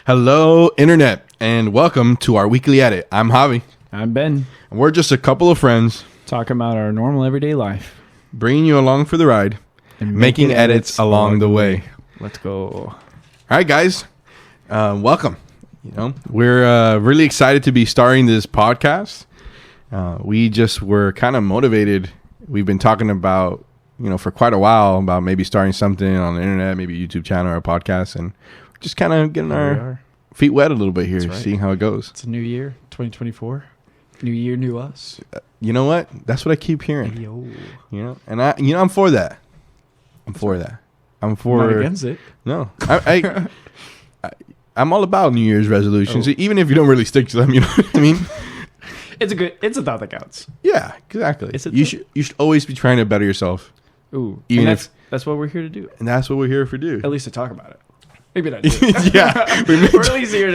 Hello, Internet, and welcome to our weekly edit. I'm Javi, I'm Ben, and we're just a couple of friends talking about our normal everyday life. bringing you along for the ride and making edits along the way. Let's go. All right, guys, welcome. We're really excited to be starting this podcast. We just were kind of motivated. We've been talking about, for quite a while about maybe starting something on the internet, maybe a YouTube channel or a podcast, and just kind of getting our feet wet a little bit here, seeing how it goes. It's a new year, 2024. New year, new us. You know what? That's what I keep hearing. Yo. And I'm for that. I'm for that. I'm Not against it. No, I'm all about New Year's resolutions, even if you don't really stick to them. You know what I mean? It's a thought that counts. Yeah, exactly. You should always be trying to better yourself. Ooh, even and that's what we're here to do. And that's what we're here for. At least to talk about it. Maybe not do. Yeah, we're at least here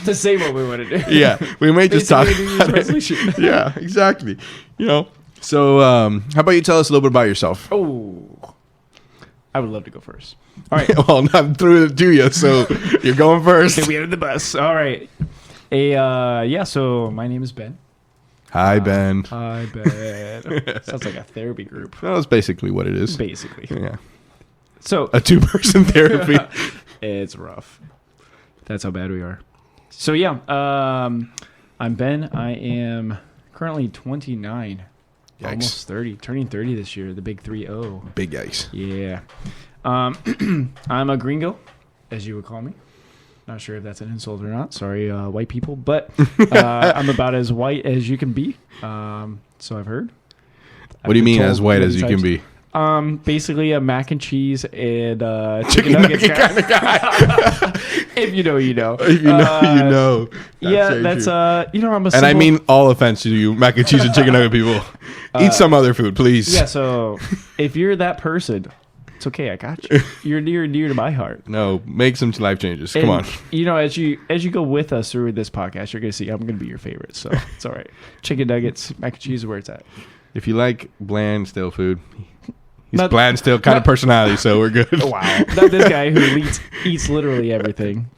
to say what we want to do. Yeah, we may just talk. Resolution. Yeah, exactly. So how about you tell us a little bit about yourself? Oh, I would love to go first. All right. Well, I'm through it to you, so you're going first. We entered the bus. All right. So my name is Ben. Hi, Ben. Hi, Ben. Sounds like a therapy group. That's basically what it is. Basically. Yeah. So a 2-person therapy. It's rough. That's how bad we are. So yeah, I'm Ben. I am currently 29. Yikes. Almost 30. Turning 30 this year. The big 3-0. Big yikes. Yeah. I'm a gringo, as you would call me. Not sure if that's an insult or not. Sorry, white people. But I'm about as white as you can be. So I've heard. What do you mean as white as you can be? Basically a mac and cheese and chicken nuggets kind of guy. If you know, you know. If you know, you know. That's I'm a simple, and I mean all offense to you, mac and cheese and chicken nugget people. Eat some other food, please. Yeah. So if you're that person, it's okay. I got you. You're near and dear to my heart. No, make some life changes. Come on. As you go with us through this podcast, you're gonna see I'm gonna be your favorite. So it's all right. Chicken nuggets, mac and cheese is where it's at. If you like bland, stale food. He's bland, still kind of personality, so we're good. Wow. Not this guy who eats literally everything.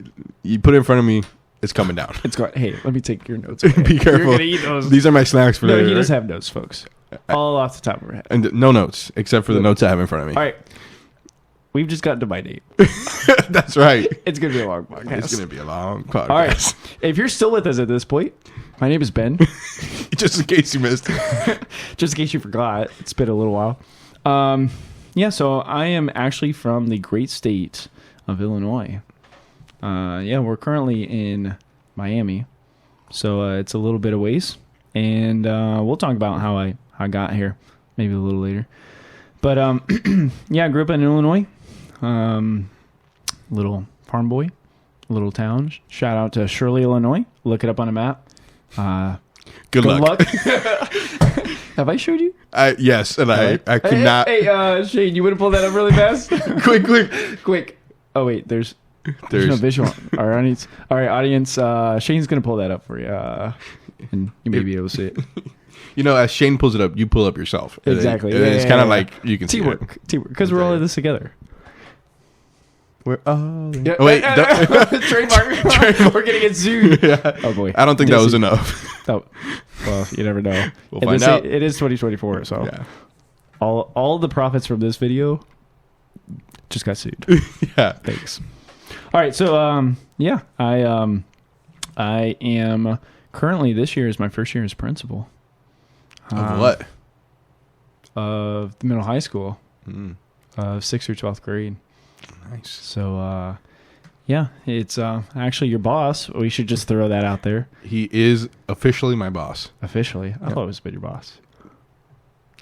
You put it in front of me, it's coming down. It's going, hey, let me take your notes. Be careful. You're going to eat those. These are my snacks for later. No, he does have notes, folks. All off the top of our head. And no notes, except for the notes I have in front of me. All right. We've just gotten to my date. That's right. It's going to be a long podcast. It's going to be a long podcast. All right. If you're still with us at this point, my name is Ben. Just in case you missed it. Just in case you forgot. It's been a little while. So I am actually from the great state of Illinois. We're currently in Miami, so it's a little bit of ways, and we'll talk about how I got here maybe a little later. But I grew up in Illinois, little farm boy, little town. Shout out to Shirley, Illinois. Look it up on a map. Good luck. Have I showed you? Yes, and I could not. Hey, Shane, you want to pull that up really fast? Quick. Oh wait, there's no visual. All right, audience. Shane's gonna pull that up for you, and you may be able to see it. As Shane pulls it up, you pull up yourself. Exactly. It's kind of like you can teamwork, because we're all in this together. We're all. Yeah. Oh, wait, trademark. We're gonna get sued. Yeah. Oh boy. I don't think that was enough. Oh, well, you never know. We'll find out. It is 2024, so yeah. All the profits from this video just got sued. Yeah. Thanks. All right, so I am currently, this year is my first year as principal. Of what? Of the middle high school. Of 6th or 12th grade. Nice. So it's actually your boss. We should just throw that out there. He is officially my boss. Officially? I've always been your boss.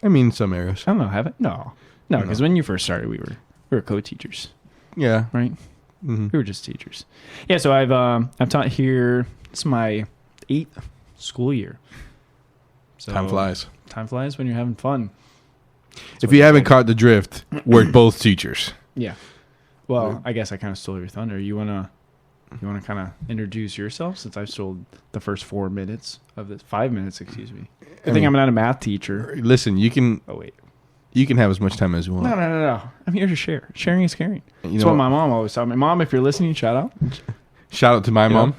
I mean, some areas. I don't know, have it? No, because when you first started, we were co-teachers. Yeah. Right? Mm-hmm. We were just teachers. Yeah, so I've taught here. It's my 8th school year. So time flies. Time flies when you're having fun. If you haven't caught the drift, we're both teachers. Yeah. Well, I guess I kind of stole your thunder. You wanna kind of introduce yourself, since I've stole the first 4 minutes of this 5 minutes, excuse me. I think I'm not a math teacher. Listen, you can. Oh wait. You can have as much time as you want. No. I'm here to share. Sharing is caring. That's what my mom always told me. Mom, if you're listening, shout out. Shout out to my You mom.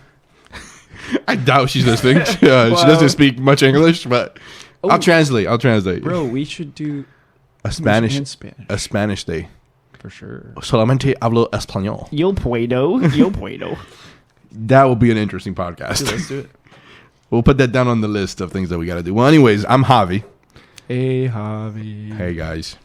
I doubt she's listening. She Well- doesn't speak much English, but I'll translate. Bro, we should do a Spanish, and Spanish a Spanish day. for sure. Solamente hablo español. Yo puedo. That will be an interesting podcast. Dude, let's do it. We'll put that down on the list of things that we got to do. Well, anyways, I'm Javi. Hey, Javi. Hey, guys.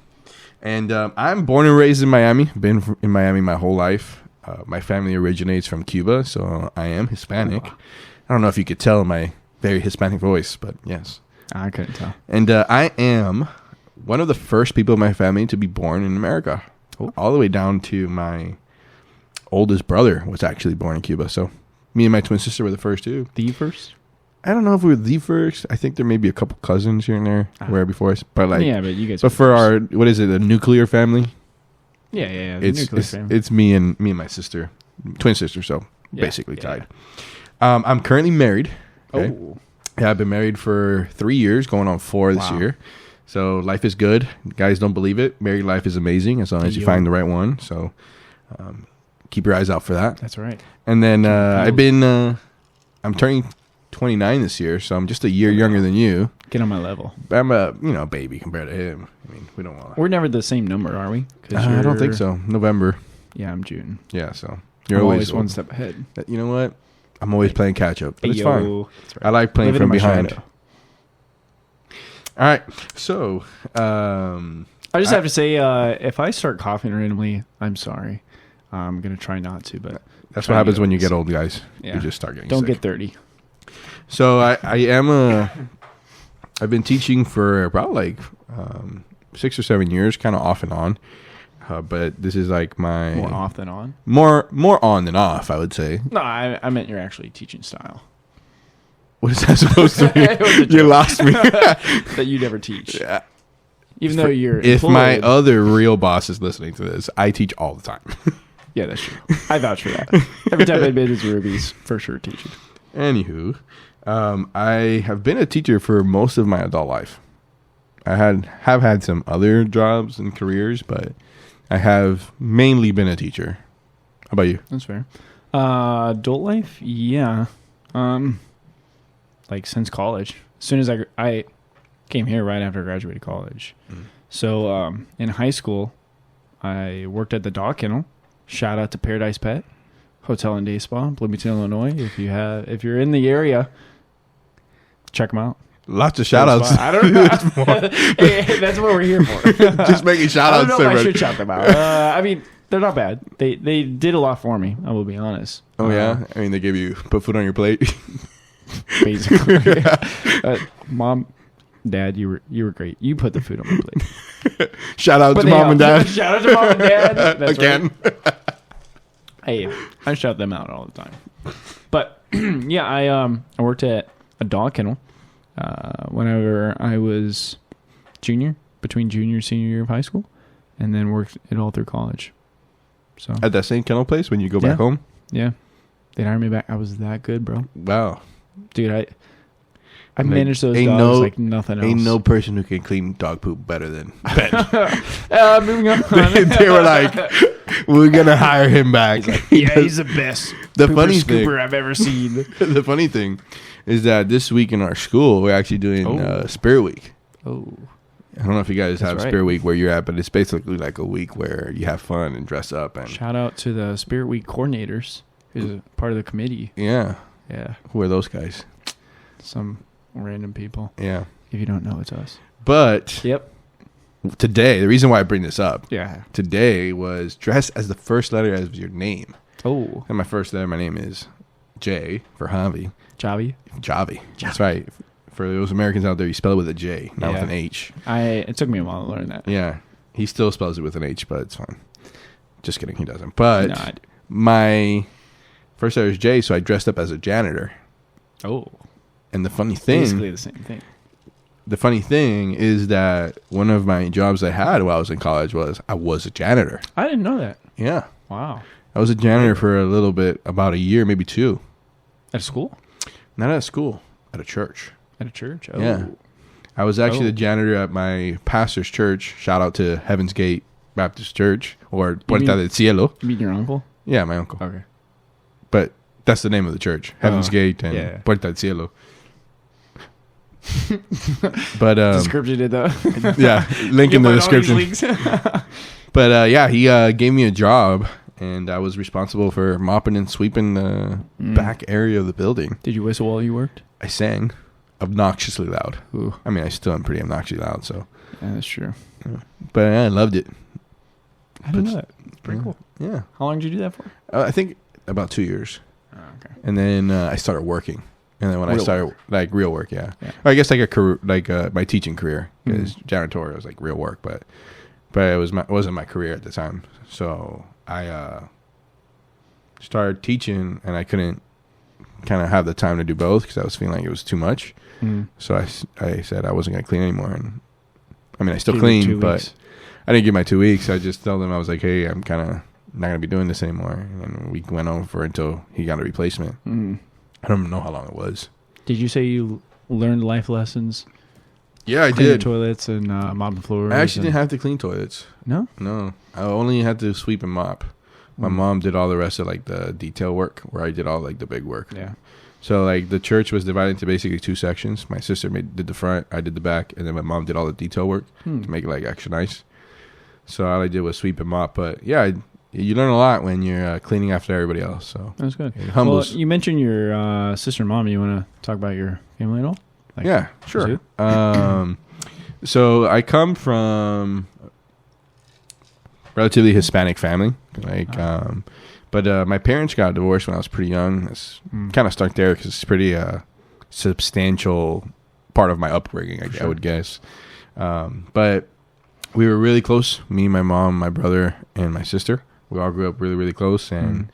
And I'm born and raised in Miami. Been in Miami my whole life. My family originates from Cuba, so I am Hispanic. I don't know if you could tell my very Hispanic voice, but yes. I couldn't tell. And I am one of the first people in my family to be born in America. Oh. All the way down to my oldest brother was actually born in Cuba. So me and my twin sister were the first two. The first? I don't know if we were the first. I think there may be a couple cousins here and there were before us. But like, yeah, but you guys. but for our, what is it, a nuclear family? yeah, the It's nuclear it's, family. it's me and my sister, twin sister. So Yeah, basically yeah, tied. I'm currently married. Okay? Oh, Yeah, I've been married for 3 years, going on 4 this Wow. year. So life is good. Guys, don't believe it. Married life is amazing as long as you Yo. find the right one. So keep your eyes out for that. that's right. And then Keep I've been, I'm turning 29 this year, so I'm just a year younger than you. Get on my level. But I'm a baby compared to him. I mean, we don't want to. We're never the same number, are we? 'Cause I don't you're- think so. November. Yeah, I'm June. Yeah, so I'm you're always one step ahead. You know what? I'm always playing catch up, but it's Ayo. fine. That's I like playing Living from in my behind. shadow. All right, so I just have to say, if I start coughing randomly, I'm sorry. I'm gonna try not to, but that's try what to happens get when you sick. get old, guys. Yeah. You just start getting don't sick. get 30. So I am I've been teaching for probably like 6 or 7 years, kind of off and on. But this is like my More off than on. more on than off, I would say. No, I meant you're actually teaching style What is that supposed to It was a mean? You joke. lost me. that you never teach, Yeah. even though you're. If my employed. other real boss is listening to this, I teach all the time. Yeah, that's true. I vouch for that. Every time I've been to Ruby's, for sure teaching. Anywho, I have been a teacher for most of my adult life. I have had some other jobs and careers, but I have mainly been a teacher. How about you? That's fair. Adult life, yeah. Like since college. As soon as I came here right after I graduated college. So in high school, I worked at the dog kennel. Shout out to Paradise Pet Hotel and Day Spa, Bloomington, Illinois. If you're in the area, check them out. Lots of shout outs. I don't know. Hey, that's what we're here for. Just making shout I outs. don't know if I should shout them out. I mean, they're not bad. They did a lot for me. I will be honest. Oh yeah, I mean they gave you put food on your plate. Basically. Mom, Dad, you were great. You put the food on my plate. Shout out to But mom and dad Shout out to mom and dad. That's again. right. Hey, I shout them out all the time. But yeah, I worked at a dog kennel whenever I was between junior and senior year of high school, and then worked it all through college. So At that same kennel place when you go back Yeah. home. yeah, they hired me back. I was that good, bro. Wow, Dude, I Like, managed those ain't dogs no- like nothing else. ain't no person who can clean dog poop better than Ben. Moving on. They were like, we're gonna hire him back. Yeah, he's the best. The pooper funny scooper thing- I've ever seen. The funny thing is that this week in our school, we're actually doing Oh. Spirit Week. Oh, I don't know if you guys have That's right. Spirit Week where you're at, but it's basically like a week where you have fun and dress up and shout out to the Spirit Week coordinators, who's a part of the committee. yeah. Yeah, Who are those guys? some random people. Yeah. If you don't know, it's us. But Yep. today, the reason why I bring this up Yeah. today was dress as the first letter as your name. Oh, And my first letter, my name is J for Javi. Javi. Javi. That's right. For those Americans out there, you spell it with a J, not with Yeah. an H. It took me a while to learn that. Yeah. He still spells it with an H, but it's fine. Just kidding, he doesn't. But No, I do. my first letter is J, so I dressed up as a janitor. Oh, And the funny basically thing, the same thing. is that one of my jobs I had while I was in college was I was a janitor. I didn't know that. Yeah. Wow. I was a janitor for a little bit, about a year, maybe 2. At school? Not at school, at a church. At a church? Oh. Yeah. I was actually Oh. the janitor at my pastor's church. Shout out to Heaven's Gate Baptist Church or Puerta mean- del Cielo. You mean your uncle? Yeah, my uncle. Okay. But That's the name of the church, Heaven's Gate and yeah. Puerta del Cielo. But Description did though. yeah, link in the description. But yeah, he gave me a job, and I was responsible for mopping and sweeping the back area of the building. Did you whistle while you worked? I sang obnoxiously loud. Ooh. I mean, I still am pretty obnoxiously loud, so. Yeah, that's true. But I loved it. I didn't know that. It's pretty cool. Yeah. How long did you do that for? I think about 2 years. Oh, okay. And then I started working. And then when I started, like, real work, yeah. Yeah. I guess, like, a career, like, my teaching career. Because janitorial was, like, real work. But it wasn't my career at the time. So I started teaching, and I couldn't kind of have the time to do both because I was feeling like it was too much. So I said I wasn't going to clean anymore. And I mean, I still clean, but I didn't get my 2 weeks. I just told them, I was like, hey, I'm kind of not going to be doing this anymore. And we went on until he got a replacement. I don't know how long it was. Did you say you learned life lessons? Yeah, I Cleaning did. Toilets and mopping floors. I actually didn't have to clean toilets. No? No. I only had to sweep and mop. My mom did all the rest of, like, the detail work, where I did all, like, the big work. Yeah. So, like, the church was divided into basically 2 sections. My sister did the front, I did the back, and then my mom did all the detail work to make it, like, extra nice. So all I did was sweep and mop. But, yeah, you learn a lot when you're cleaning after everybody else. So that's good. It humbles. Well, you mentioned your sister and mom. You want to talk about your family at all? Like, yeah, sure. So I come from relatively Hispanic family. Like, but my parents got divorced when I was pretty young. It's kind of start there because it's pretty substantial part of my upbringing, I would guess. But we were really close. Me, my mom, my brother, and my sister. We all grew up really, really close, and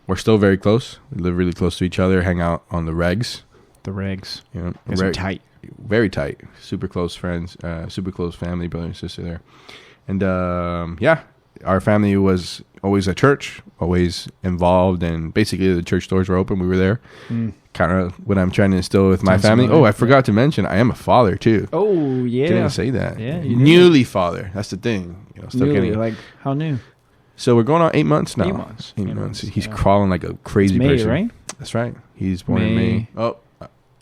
we're still very close. We live really close to each other, hang out on the regs. The regs. You know, guys are tight. Very tight. Super close friends, super close family, brother and sister there. And yeah, our family was always at church, always involved, and basically the church doors were open. We were there. Kind of what I'm trying to instill with my family. Oh, I forgot to mention, I am a father too. Oh, yeah. Didn't say that. Yeah, newly father. That's the thing. You know, still newly, getting, like, how new? So we're going on 8 months now. 8 months. 8 months. He's crawling like a crazy May, person. Right? That's right. He's born in May. Oh,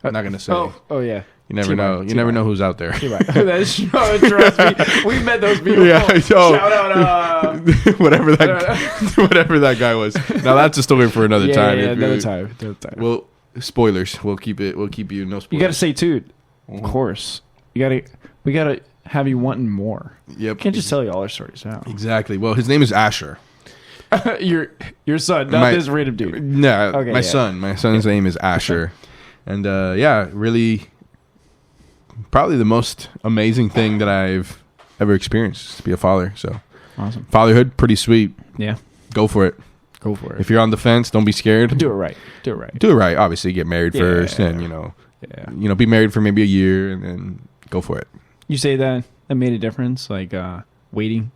I'm not gonna say. Oh yeah. You never know. You never know who's out there. That's trust me. We've met those people. Yeah. Shout out. whatever that guy was. Now that's a story for another time. Yeah, another time. Well, spoilers. We'll keep you no spoilers. You got to stay tuned. Of course. We gotta have you wanting more. Yep. Can't just tell you all our stories now. Exactly. Well, his name is Asher. your son, not this random dude. No, Okay, my son. My son's name is Asher, and yeah, really, probably the most amazing thing that I've ever experienced is to be a father. So awesome. Fatherhood, pretty sweet. Yeah. Go for it. Go for it. If you're on the fence, don't be scared. Do it right. Do it right. Obviously, get married first, and be married for maybe a year, and then go for it. You say that made a difference, like waiting.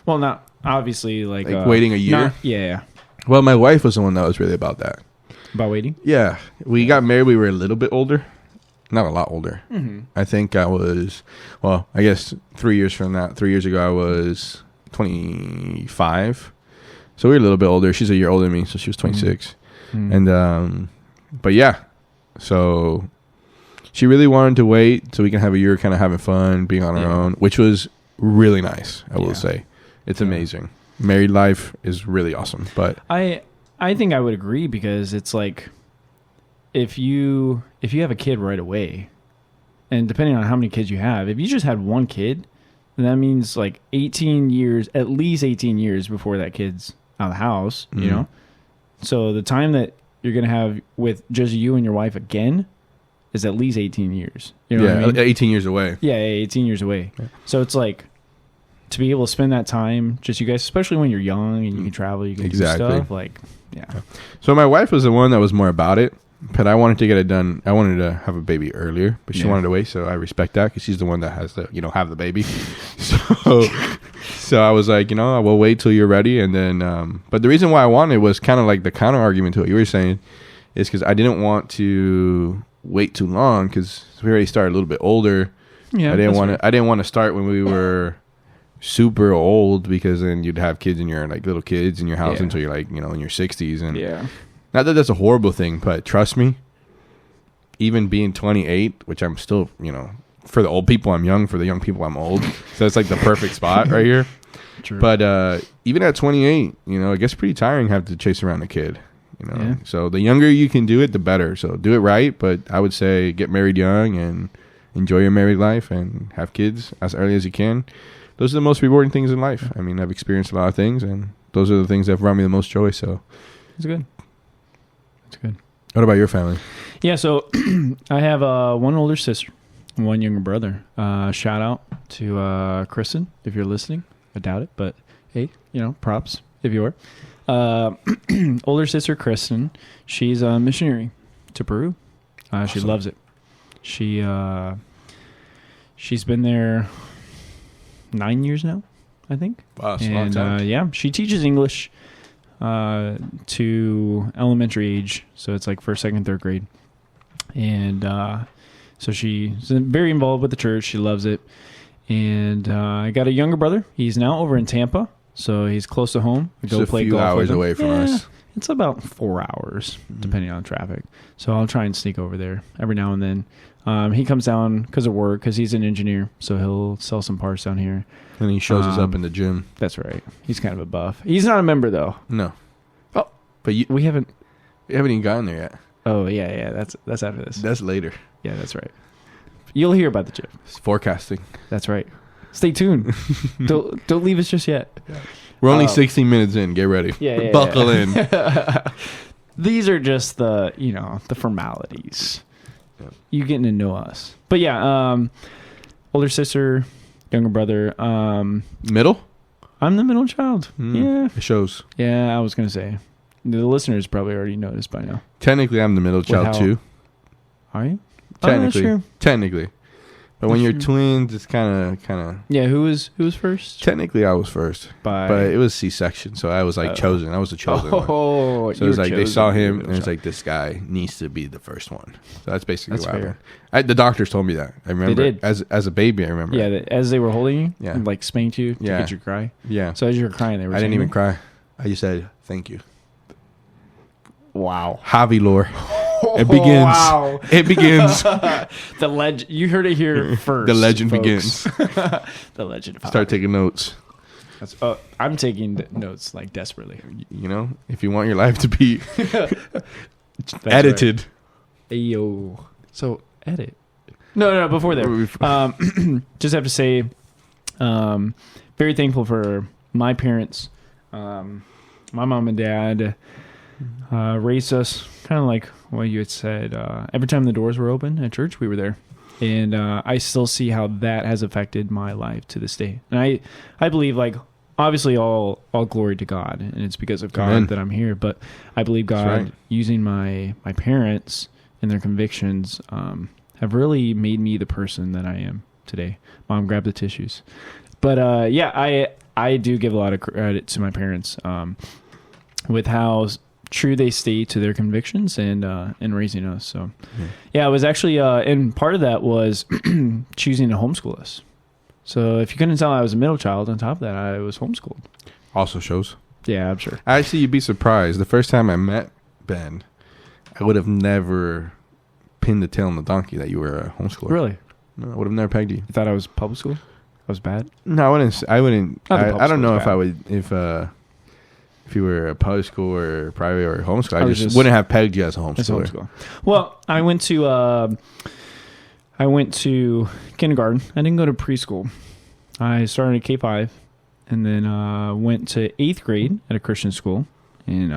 Well, not obviously, like waiting a year. Yeah. Well, my wife was the one that was really about that. About waiting. Yeah, we got married. We were a little bit older, not a lot older. I think I was. Well, I guess 3 years from that. 3 years ago, I was 25. So we were a little bit older. She's a year older than me, so she was 26. And but yeah, so she really wanted to wait so we can have a year kind of having fun, being on our own, which was really nice, I will say. It's amazing. Married life is really awesome. But I think I would agree, because it's like if you have a kid right away, and depending on how many kids you have, if you just had one kid, then that means like 18 years, at least 18 years before that kid's out of the house, you know? So the time that you're going to have with just you and your wife again is at least 18 years. You know what I mean? 18 years away. Yeah, 18 years away. Yeah. So it's like, to be able to spend that time, just you guys, especially when you're young and you can travel, you can do stuff, like, yeah. So my wife was the one that was more about it, but I wanted to get it done. I wanted to have a baby earlier, but she wanted to wait, so I respect that, because she's the one that has to, have the baby. So I was like, I will wait till you're ready, and then, but the reason why I wanted was kind of like the counter argument to what you were saying, is because I didn't want to wait too long, because we already started a little bit older. Yeah, I didn't want to start when we were super old, because then you'd have kids and you're like little kids in your house until you're like in your 60s, and Not that that's a horrible thing, but trust me, even being 28, which I'm still, for the old people, I'm young. For the young people, I'm old. So it's like the perfect spot right here. True. But even at 28, it gets pretty tiring having to chase around a kid. Yeah. So the younger you can do it, the better. So do it right. But I would say get married young and enjoy your married life and have kids as early as you can. Those are the most rewarding things in life. I mean, I've experienced a lot of things, and those are the things that have brought me the most joy. So it's good. It's good. What about your family? Yeah, so I have one older sister, one younger brother. Shout out to Kristen, if you're listening. I doubt it, but hey, props if you are. Older sister Kristen, she's a missionary to Peru. Awesome. She loves it. She's been there 9 years now, I think. Wow, that's a long time. Yeah, she teaches English to elementary age, so it's like first, second, third grade. And so she's very involved with the church. She loves it. And I got a younger brother. He's now over in Tampa, so he's close to home. We go play golf. Just a few hours away from us. It's about 4 hours, depending on traffic. So I'll try and sneak over there every now and then. He comes down because of work, because he's an engineer, so he'll sell some parts down here. And he shows us up in the gym. That's right. He's kind of a buff. He's not a member, though. No. Oh, but we haven't even gotten there yet. Oh, yeah. That's after this. That's later. Yeah, that's right. You'll hear about the gym. It's forecasting. That's right. Stay tuned. Don't leave us just yet. Yeah. We're only 16 minutes in. Get ready. Yeah. Buckle in. These are just the formalities. Yep. You getting to know us. But yeah, older sister, younger brother. Middle? I'm the middle child. Yeah. It shows. Yeah, I was going to say. The listeners probably already noticed by now. Technically, I'm the middle child too. Are you? Technically. But when you're twins, it's kind of. Yeah, who was first? Technically, I was first, but it was C-section, so I was chosen. I was the chosen one. So it was like they saw him, and it's like this guy needs to be the first one. So that's basically what happened. The doctors told me that. I remember. They did. As a baby, I remember. Yeah, as they were holding you, and like spanked you to get you to cry. Yeah. So as you were crying, they were. I didn't even cry. I just said thank you. Wow. Javi lore. It begins. Wow. It begins. The legend. You heard it here first. The legend begins. The legend. Start taking notes. I'm taking notes like desperately. If you want your life to be edited. Right. Ayo. So edit. No. Before there, just have to say, very thankful for my parents, my mom and dad. Raised us kind of like what you had said. Every time the doors were open at church, we were there. And I still see how that has affected my life to this day. And I believe, like, obviously all glory to God, and it's because of God that I'm here. But I believe God, using my parents and their convictions, have really made me the person that I am today. Mom, grab the tissues. But I do give a lot of credit to my parents with how true they stay to their convictions and raising us. So it was actually and part of that was choosing to homeschool us. So if you couldn't tell, I was a middle child. On top of that, I was homeschooled. Also shows. Yeah, I'm sure. Actually, you'd be surprised. The first time I met Ben, I would have never pinned the tail on the donkey that you were a homeschooler. Really? No, I would have never pegged you. You thought I was public school? I was bad? No, I wouldn't. I don't know if I would if you were a public school or private or homeschool. I just wouldn't have pegged you as a homeschooler. Well, I went to kindergarten. I didn't go to preschool. I started at K-5 and then went to 8th grade at a Christian school in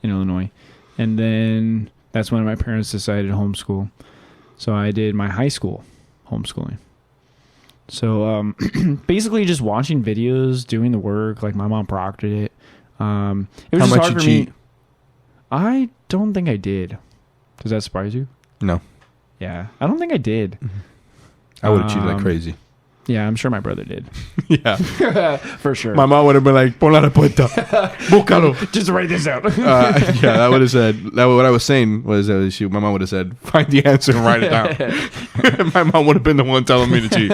Illinois. And then that's when my parents decided to homeschool. So I did my high school homeschooling. So basically just watching videos, doing the work, like my mom proctored it. It was just hard for me. I don't think I did. Does that surprise you? No. Yeah, I don't think I did. I would have cheated like crazy. Yeah, I'm sure my brother did. Yeah. For sure. My mom would have been like, pon la puerta. Búscalo. Just write this out. Yeah, that would have said, what I was saying was, my mom would have said, find the answer and write it down. My mom would have been the one telling me to cheat.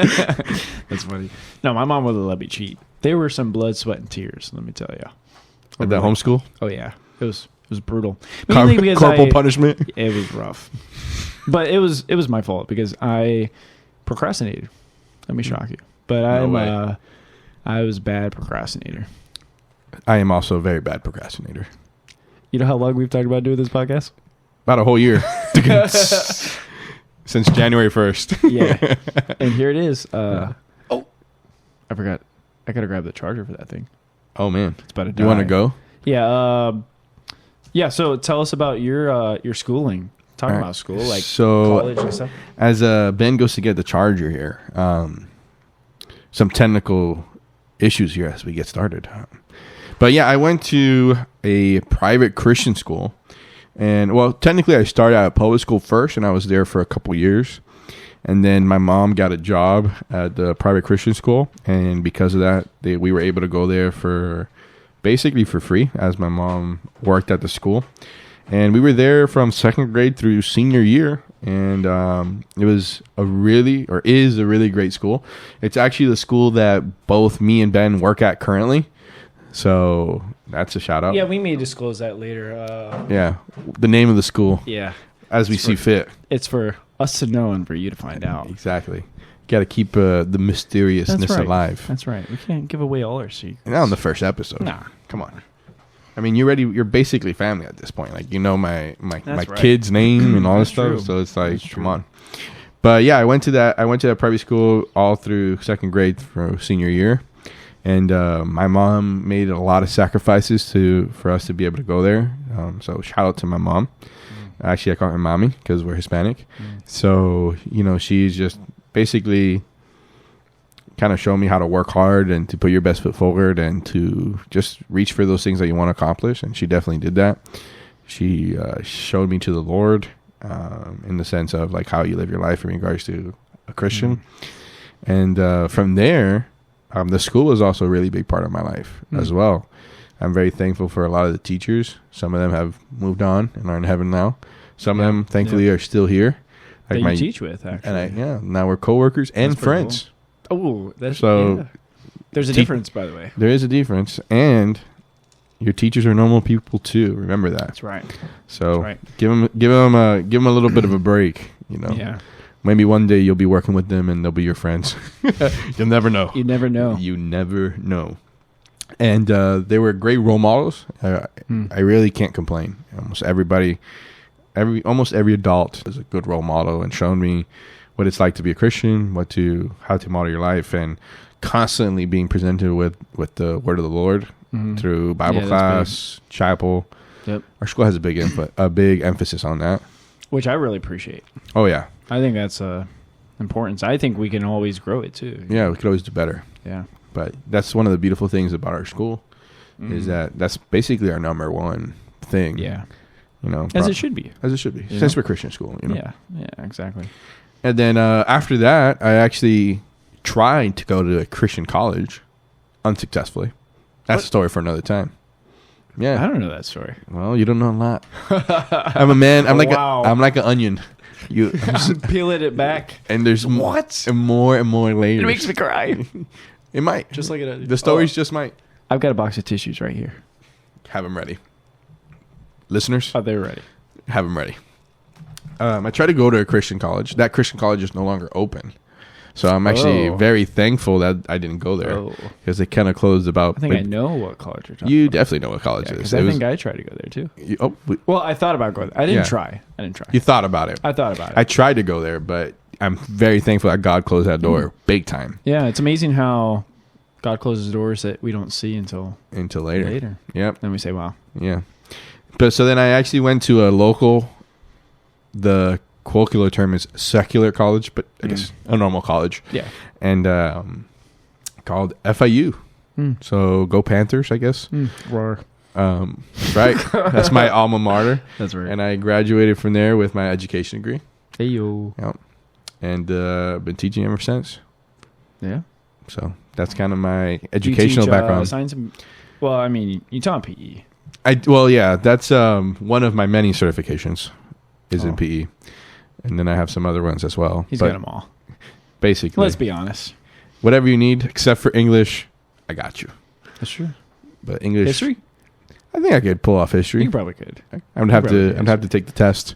That's funny. No, my mom would have let me cheat. There were some blood, sweat, and tears, let me tell you. At that homeschool? Oh, yeah. It It was brutal. Mainly because corporal punishment. it was rough. But it was my fault because I procrastinated. Let me shock you. But I was a bad procrastinator. I am also a very bad procrastinator. You know how long we've talked about doing this podcast? About a whole year. Since January 1st. Yeah. And here it is. I forgot. I got to grab the charger for that thing. Oh, man. It's about to die. You want to go? Yeah. Yeah. So tell us about your schooling. Talking All right. about school, like So, college and stuff. as Ben goes to get the charger here, some technical issues here as we get started. But yeah, I went to a private Christian school. And, well, technically I started out at public school first, and I was there for a couple years. And then my mom got a job at the private Christian school. And because of that, we were able to go there for basically for free, as my mom worked at the school. And we were there from second grade through senior year. And it was is a really great school. It's actually the school that both me and Ben work at currently. So that's a shout out. Yeah, we may disclose that later. Yeah, the name of the school Yeah. as we see fit. It's for us to know and for you to find out. Exactly. Got to keep the mysteriousness That's right. alive. That's right. We can't give away all our secrets. Not on the first episode. Nah. Come on. I mean, you're basically family at this point. Like, you know my That's right. kid's name and all this That's stuff. true. So it's like, That's come true. on. But yeah, I went to that private school all through second grade through senior year. And my mom made a lot of sacrifices for us to be able to go there. So shout out to my mom. Actually, I call her mommy because we're Hispanic. So, she's just basically kind of showing me how to work hard and to put your best foot forward and to just reach for those things that you want to accomplish. And she definitely did that. She showed me to the Lord in the sense of like how you live your life in regards to a Christian. And from there, the school was also a really big part of my life as well. I'm very thankful for a lot of the teachers. Some of them have moved on and are in heaven now. Some of them, thankfully, are still here. That you teach with, actually. And now we're coworkers and That's pretty friends. Oh, that's So, yeah. There's a difference, by the way. There is a difference, and your teachers are normal people too. Remember that. That's right. So That's right. give them a little bit of a break. Yeah. Maybe one day you'll be working with them and they'll be your friends. You'll never know. You never know. You never know. And they were great role models. I really can't complain. Almost every adult is a good role model and shown me what it's like to be a Christian, how to model your life, and constantly being presented with the word of the Lord through Bible class, chapel. Yep. Our school has a big emphasis on that. Which I really appreciate. Oh yeah. I think that's importance. I think we can always grow it too. Yeah, we could always do better. Yeah. But that's one of the beautiful things about our school is that's basically our number one thing. Yeah. As it should be. As it should be. You Since know? we're Christian school, Yeah. Yeah, exactly. And then after that, I actually tried to go to a Christian college unsuccessfully. That's a story for another time. Yeah. I don't know that story. Well, you don't know a lot. I'm a man. I'm like Wow. I'm like an onion. Peeling it back. And there's What? and more layers. It makes me cry. It might. Just like it. The stories just might. I've got a box of tissues right here. Have them ready. Listeners, Oh, they're ready. have them ready. I tried to go to a Christian college. That Christian college is no longer open. So I'm actually very thankful that I didn't go there because they kind of closed about. I think I know what college you're talking You about. definitely know what college is. Because I think I tried to go there too. Well, I thought about going there. I didn't try. You thought about it. I thought about it. I tried to go there, but I'm very thankful that God closed that door big time. Yeah, it's amazing how God closes doors that we don't see until later. Yep. Then we say, wow. Yeah. But so then I actually went to the colloquial term is secular college, but I guess a normal college. Yeah. And called FIU. So go Panthers, I guess. Roar. Right. That's my alma mater. That's right. And I graduated from there with my education degree. Hey, yo. Yep. And been teaching ever since. Yeah. So that's kind of my educational background. Science and, well, I mean, you taught PE. That's one of my many certifications is in PE. And then I have some other ones as well. He's got them all. Basically. Let's be honest. Whatever you need, except for English, I got you. That's true. But English... History? I think I could pull off history. You probably could. I would have to. I'd have to take the test,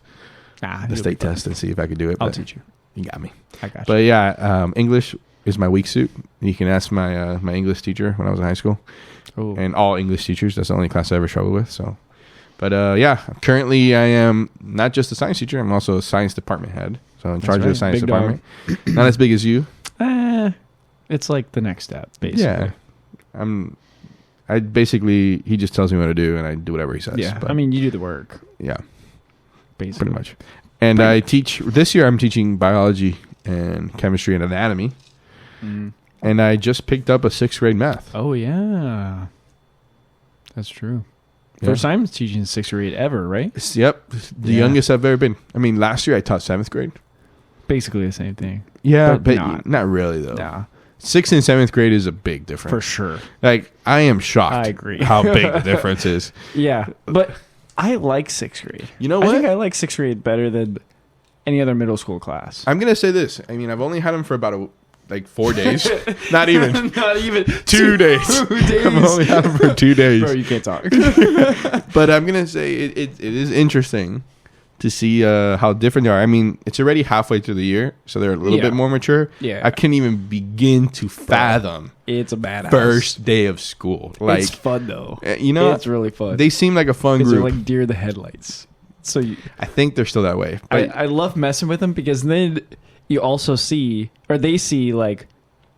Nah, the state test, and see if I could do it. I'll but teach you. You got me. I got you. But yeah, English is my weak suit. You can ask my my English teacher when I was in high school, Oh. and all English teachers. That's the only class I ever struggled with. So, but yeah, currently I am not just a science teacher. I'm also a science department head. So I'm in charge of the science Big dog. department. Not as big as you. It's like the next step, basically. Yeah, I basically he just tells me what to do, and I do whatever he says. Yeah. But, I mean, you do the work, yeah, basically. pretty much. And I teach this year. I'm teaching biology and chemistry and anatomy. Mm. And I just picked up a 6th grade math. Oh, yeah. That's true. Yeah. First time teaching 6th grade ever, right? Yep, the Yeah. youngest I've ever been. I mean, last year I taught 7th grade. Basically the same thing. Yeah, But but not really though. Nah, 6th and 7th grade is a big difference. for sure. Like I am shocked. I agree. how big the difference is. Yeah, but I like 6th grade. You know I what? think I like 6th grade better than any other middle school class. I'm gonna say this. I mean, I've only had them for about 4 days. Not even. Not even 2 days. 2 days. I've only had them for 2 days. Bro, you can't talk. But I'm gonna say it is interesting to see how different they are. I mean, it's already halfway through the year, so they're a little Yeah. bit more mature. Yeah. I can't even begin to fathom It's a badass. first day of school. Like, it's fun though. you know, It's really fun. they seem like a fun Because they're group. like deer the headlights. So I think they're still that way. But I love messing with them because then you also see, or they see like,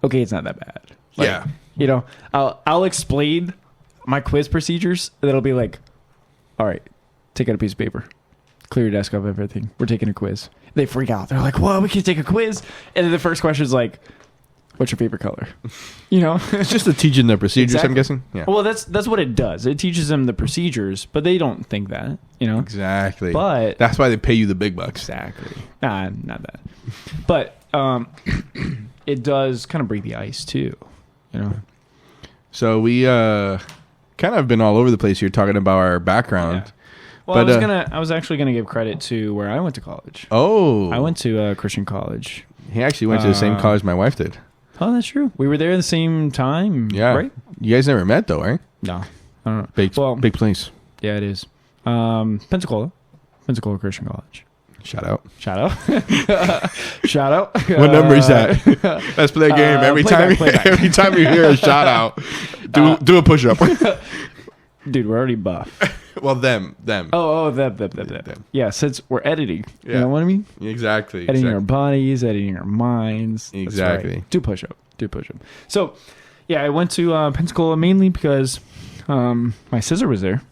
okay, it's not that bad. Like, yeah, You know, I'll explain my quiz procedures. And it'll be like, all right, take out a piece of paper, clear your desk of everything. We're taking a quiz. They freak out. They're like, whoa, we can take a quiz. And then the first question is like, what's your favorite color? You know? it's just to teaching the procedures. Exactly. I'm guessing. Yeah, Well, that's what it does. It teaches them the procedures, but they don't think that, you know? exactly. But That's why they pay you the big bucks. exactly. Nah, not that. But it does kind of break the ice too, you know? So we kind of been all over the place here talking about our background. Yeah. Well, But, I was actually gonna give credit to where I went to college. Oh, I went to Christian college. He actually went to the same college my wife did. Oh, that's true. We were there at the same time. Yeah, Right? You guys never met though, right? No. I don't know. Big, Well- big place. Yeah, it is. Pensacola Pensacola Christian College. Shout out. Shout out. Shout out. What number is that? Let's play a game every time. playback. Every time you hear a shout out, do a push up. Dude, we're already buff. Well, them. Oh, them. Yeah, since we're editing. You Yeah. know what I mean? Exactly. Editing our exactly. bodies, editing our minds. That's Exactly. right. Do push up. So, yeah, I went to Pensacola mainly because my sister was there.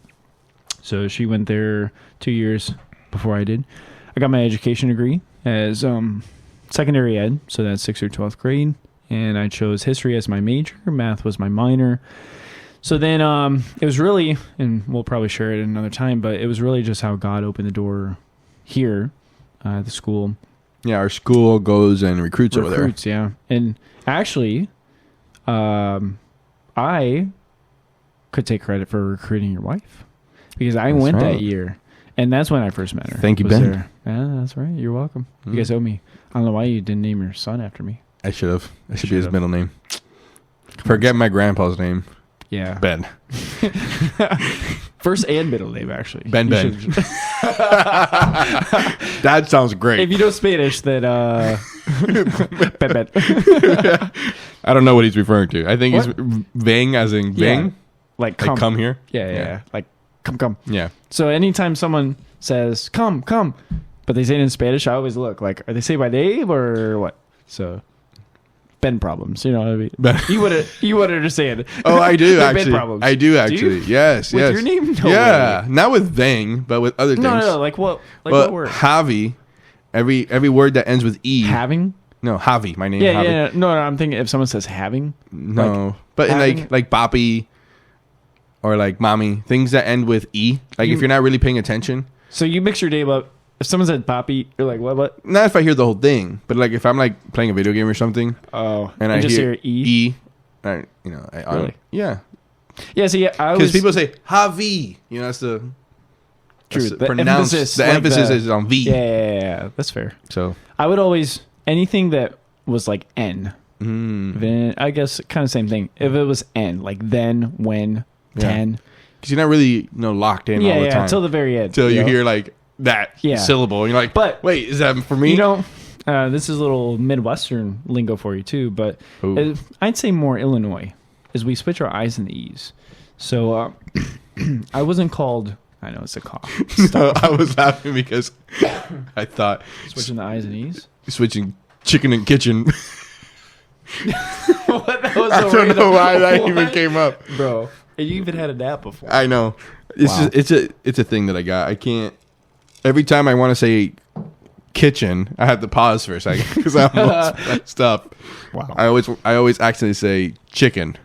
So she went there 2 years before I did. I got my education degree as secondary ed, so that's 6th or 12th grade. And I chose history as my major. Math was my minor. So then it was really, and we'll probably share it another time, but it was really just how God opened the door here at the school. Yeah, our school goes and recruits over there. Recruits, yeah. And actually, I could take credit for recruiting your wife because I That's went right. that year, and that's when I first met her. Thank you, Was Ben. there. Yeah, that's right. You're welcome. Mm. You guys owe me. I don't know why you didn't name your son after me. I should have. I should be his Should've. middle name. Forget my grandpa's name. Yeah. Ben. First and middle name, actually. Ben. You should- That sounds great. If you know Spanish, then Ben. I don't know what he's referring to. I think What? he's Vang as in Vang. Yeah. Like Like come here. Yeah. Like come. Yeah. So anytime someone says come, but they say it in Spanish, I always look like, are they saying my name or what? So Ben problems, you know what I mean? Ben. You would understand. Oh, I do They're Ben actually. problems. I do Do actually. you? Yes. With yes. your name? No yeah. way. Not with Vang, but with other things. No, like what? Like Well, what word? Javi. Every word that ends with e. Having? No, Javi. My name. Yeah, Javi. yeah. No, I'm thinking if someone says having. No, but in having- like Boppy or like Mommy, things that end with e. Like if you're not really paying attention. So you mix your name up. If someone said Poppy, you're like, what? Not if I hear the whole thing, but like if I'm like playing a video game or something, Oh, and you I just hear hear E. I Really? yeah, Yeah, so yeah, I because was people say Javi. You know, that's the True. that's The pronounced. emphasis, The like emphasis the- is on V. Yeah, that's fair. So I would always anything that was like N. mm, Then I guess kind of same thing. If it was N, like then, when, Yeah. 10, because you're not really locked in all the time until the very end. until you hear like that syllable. And you're like, but wait, is that for me? This is a little Midwestern lingo for you too, but I'd say more Illinois, as we switch our I's and the E's. So I wasn't called. I know it's a cough. No, I was laughing because I thought switching the I's and E's, switching chicken and kitchen. What? That was I don't know why that even came up, bro. And you even had a nap before. I know. It's a thing that I got. I can't. Every time I want to say kitchen, I have to pause for a second because I'm messed up. Wow. I always accidentally say chicken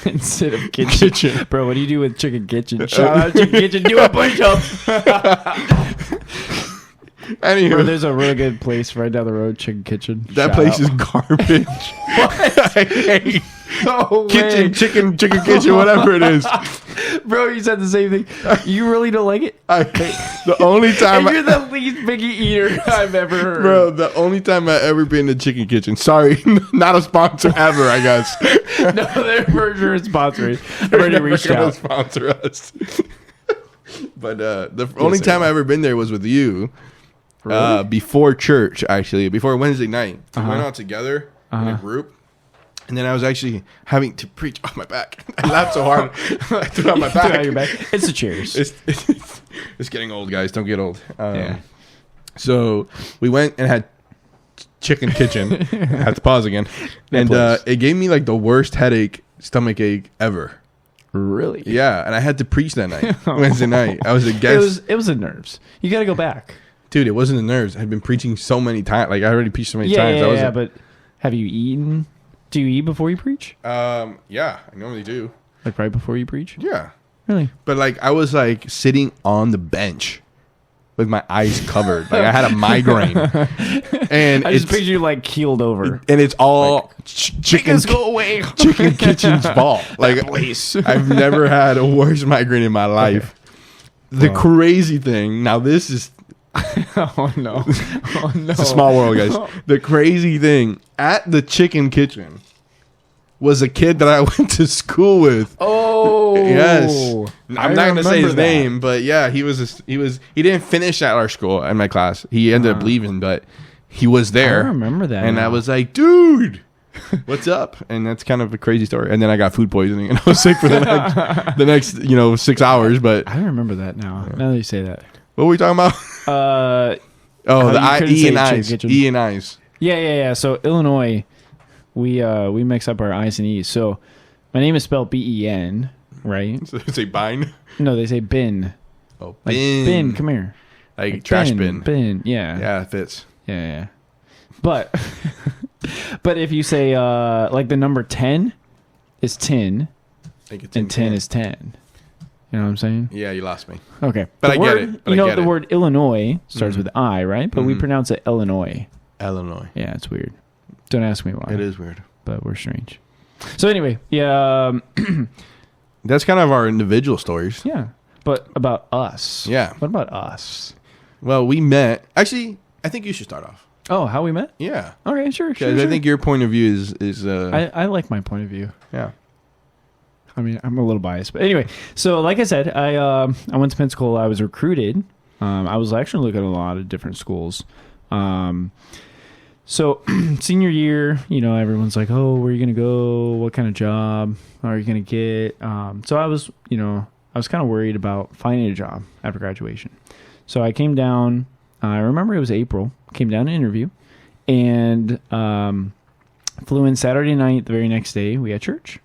instead of kitchen. Bro, what do you do with chicken kitchen? Shout out Chicken Kitchen. Do a push up. Anywho, bro, there's a really good place right down the road, Chicken Kitchen. That place is garbage. What? I hate kitchen, chicken kitchen, whatever it is. Bro, you said the same thing. You really don't like it? The only time you're the least picky eater I've ever heard. Bro, the only time I've ever been to Chicken Kitchen. Sorry, not a sponsor ever, I guess. No, they're for sure sponsoring. I've already reached out. Sponsor us. But the only time I ever been there was with you. Really? Before church, actually, before Wednesday night. We went out together in a group. And then I was actually having to preach on my back. I laughed so hard. I threw out my back. Out your back. It's the chairs. It's getting old, guys. Don't get old. So we went and had Chicken Kitchen. I had to pause again. And it gave me like the worst stomach ache ever. Really? Yeah. And I had to preach that night, Wednesday night. I was a guest. It was the nerves. You got to go back. Dude, it wasn't the nerves. I had been preaching so many times. Like, I already preached so many times. Yeah, but have you eaten? Do you eat before you preach? Yeah, I normally do. Like right before you preach? Yeah. Really? But like, I was like sitting on the bench with my eyes covered. Like, I had a migraine. And I just picture you like keeled over. And it's all like, chickens go away. Chicken Kitchen's fault. Like, place. I've never had a worse migraine in my life. Okay. The crazy thing, now this is... Oh no. It's a small world, guys. The crazy thing at the Chicken Kitchen was a kid that I went to school with. Oh yes. I'm not gonna say his name, but yeah, he didn't finish at our school in my class. He ended up leaving, but he was there. I remember that. And I was like, dude, what's up? And that's kind of a crazy story. And then I got food poisoning and I was sick for the next 6 hours. But I remember that now. Now that you say that. What were we talking about? The E and I's. E and I's. Yeah. So Illinois, we mix up our I's and E's. So my name is spelled B-E-N, right? So they say bine? No, they say bin. Oh, like, bin. Bin, come here. Like trash bin. Bin, yeah. Yeah, it fits. Yeah. But but if you say like the number 10 is 10 and 10 is 10. You know what I'm saying? Yeah, you lost me. Okay. But I get it. The word Illinois starts with I, right? But we pronounce it Illinois. Illinois. Yeah, it's weird. Don't ask me why. It is weird. But we're strange. So anyway, yeah. That's kind of our individual stories. Yeah. But about us. Yeah. What about us? Well, we met. Actually, I think you should start off. Oh, how we met? Yeah. Okay, sure. I think your point of view is I like my point of view. Yeah. I mean, I'm a little biased, but anyway. So, like I said, I went to Pensacola. I was recruited. I was actually looking at a lot of different schools. So, senior year, everyone's like, "Oh, where are you gonna go? What kind of job are you gonna get?" So I was kind of worried about finding a job after graduation. So I came down. I remember it was April. Came down to interview, and flew in Saturday night. The very next day, we had church.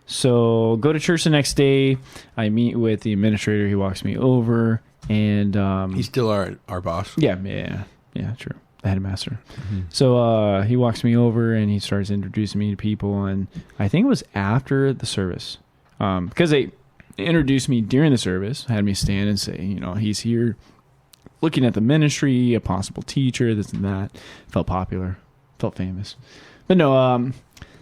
So go to church the next day. I meet with the administrator. He walks me over, and he's still our boss. Yeah, true. The headmaster. Mm-hmm. So he walks me over, and he starts introducing me to people. And I think it was after the service, because they introduced me during the service, had me stand and say, he's here, looking at the ministry, a possible teacher, this and that. Felt popular, felt famous, but no.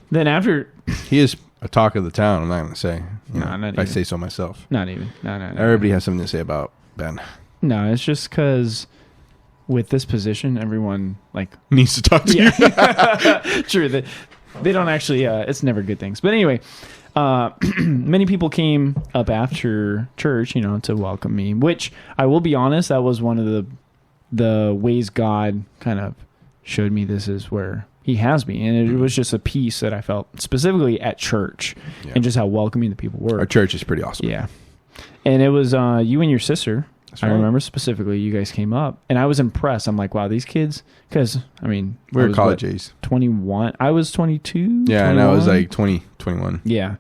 Then after he is a talk of the town. I'm not going to say. Not if I say so myself. Not even. No. Everybody has something to say about Ben. No, it's just because with this position, everyone needs to talk to you. True. They don't actually. It's never good things. But anyway, Many people came up after church, to welcome me, which I will be honest, that was one of the ways God kind of showed me this is where he has me. And it was just a piece that I felt specifically at church and just how welcoming the people were. Our church is pretty awesome. Yeah. And it was you and your sister. That's I right. remember specifically you guys came up and I was impressed. I'm like, wow, these kids, because We I were was, college age. 21. I was 22. Yeah, and I was 21. like 20, 21. Yeah.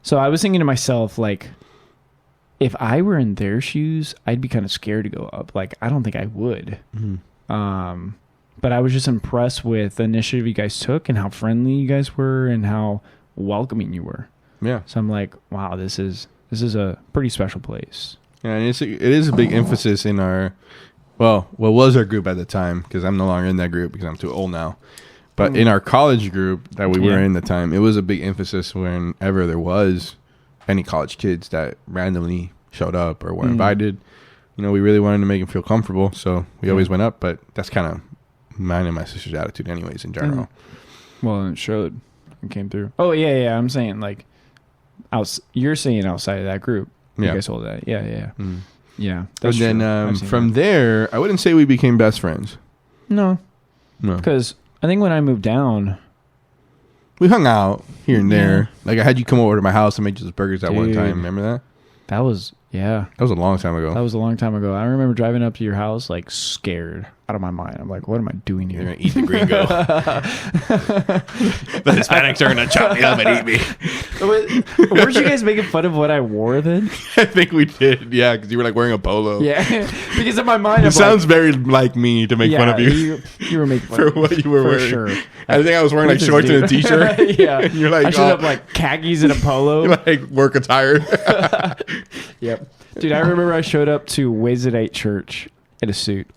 So I was thinking to myself, like, if I were in their shoes, I'd be kind of scared to go up. Like, I don't think I would. But I was just impressed with the initiative you guys took and how friendly you guys were and how welcoming you were. Yeah. So I'm like, wow, this is a pretty special place. Yeah, and it is a big emphasis in our, what was our group at the time, because I'm no longer in that group because I'm too old now. But in our college group that we were in the time, it was a big emphasis whenever there was any college kids that randomly showed up or were invited. We really wanted to make them feel comfortable, so we always went up. But that's kind of mine and my sister's attitude anyways in general. Well, it showed. It came through. Oh, yeah. I'm saying, like, you're saying outside of that group. You guys told that. Yeah. Yeah. But then I've seen from that. there, I wouldn't say we became best friends. No. No. Because I think when I moved down, We hung out here and there. Like, I had you come over to my house and make just burgers that one Dude. time. Remember that? that was a long time ago. long time ago. I remember driving up to your house, like, scared out of my mind. I'm like, what am I doing You're here? going to eat the gringo. The Hispanics are going to chop me up and eat me. Weren't you guys making fun of what I wore then? I think we did. Yeah, because you were like wearing a polo. Yeah. Because in my mind, It I'm sounds very like me to make fun of you You were making fun for of me. what you were For wearing. sure. I think I was wearing like This shorts and a dude. t-shirt. Yeah. And you're like, I showed up like khakis and a polo. you're like work attire. Yep. Dude, I remember I showed up to Wednesday night church in a suit.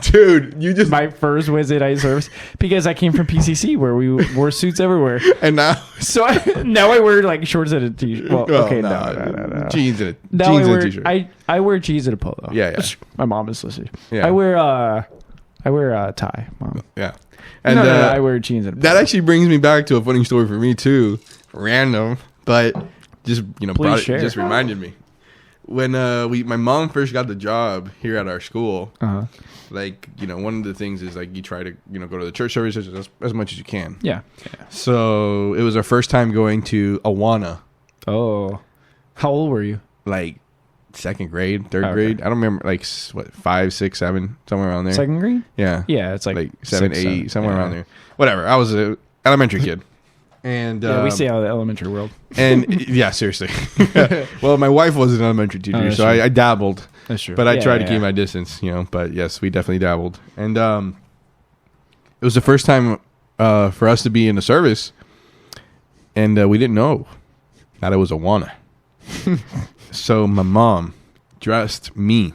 Dude, you just My first Wednesday night service because I came from PCC where we wore suits everywhere. and now So now I wear like shorts and a t-shirt. Well, okay, no. jeans and a Now jeans I and wear a t-shirt. I wear jeans and a polo. Yeah. My mom is listening. Yeah. I wear a tie, mom. Yeah, and No, I wear jeans and a polo. that actually brings me back to a funny story for me too. Random, but just Please share. just reminded me when my mom first got the job here at our school. Uh-huh. Like, one of the things is like you try to, go to the church services as much as you can. Yeah. So it was our first time going to Awana, Oh. How old were you? like second grade, third Okay. grade. I don't remember, like 5, 6, 7, somewhere around there. Second grade? Yeah. Yeah, it's like 7, 6, 8, 7. somewhere Yeah. around there. Whatever. I was an elementary kid. And Yeah, we stay out of the elementary world. and yeah, seriously. Well, my wife was an elementary teacher, that's so true. I dabbled. That's true. But I tried to keep my distance, But yes, we definitely dabbled. And it was the first time for us to be in a service, and we didn't know that it was Awana. So my mom dressed me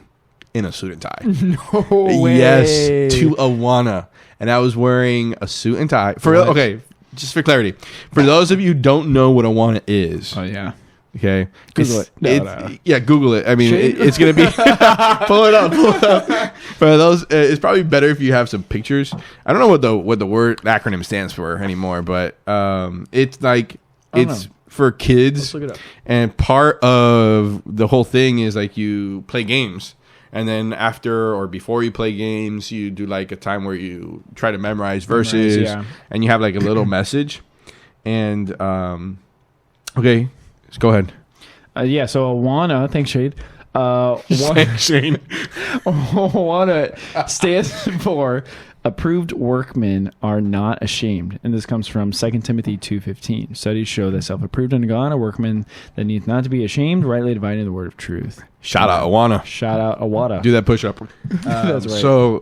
in a suit and tie. No way. Yes, to Awana. And I was wearing a suit and tie. Okay, just for clarity. For those of you who don't know what Awana is, Oh, yeah. okay? Google it. No, It's- no. Yeah, Google it. I mean, Shit. it's going to be... pull it up. For those, it's probably better if you have some pictures. I don't know what the word acronym stands for anymore, but it's like... I don't It's know. for kids. Let's look it up. And part of the whole thing is like you play games. And then after or before you play games, you do like a time where you try to memorize verses, yeah. and you have like a little message. And okay, just go ahead. Yeah, so Awana, thanks, Shade. Shane. Awana stands for approved workmen are not ashamed. And this comes from 2 Timothy 2:15. Studies show that self-approved unto God, a workman that needs not to be ashamed, rightly dividing the word of truth. Shout out Awana. Shout out Awada. Do that push up. That's right. So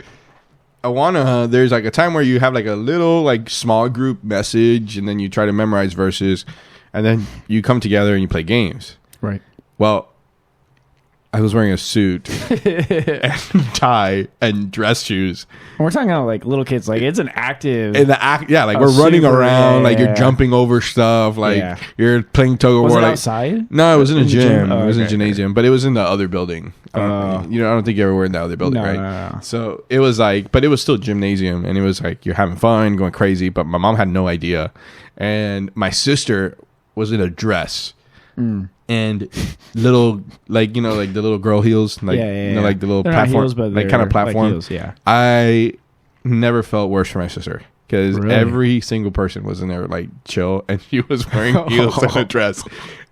Awana, there's like a time where you have like a little like small group message, and then you try to memorize verses, and then you come together and you play games. Right. Well, I was wearing a suit and tie and dress shoes. We're talking about like little kids, like it's an active. In the act, yeah, like Oh, we're running super, around, yeah, like yeah, you're yeah. jumping over stuff, like Yeah. you're playing tug of was war. it Like, outside? no, it was in a In the gym. gym? Oh, It was in a okay, gymnasium, but it was in the other building. I don't think you ever were in the other building, No, right? no. So it was like, but it was still gymnasium, and it was like you're having fun, going crazy. But my mom had no idea, and my sister was in a dress and little like the little girl heels, like like the little they're platform, not heels, but like kind of they're platform. Like heels, yeah. I never felt worse for my sister because Really? every single person was in there like chill, and she was wearing heels and a dress.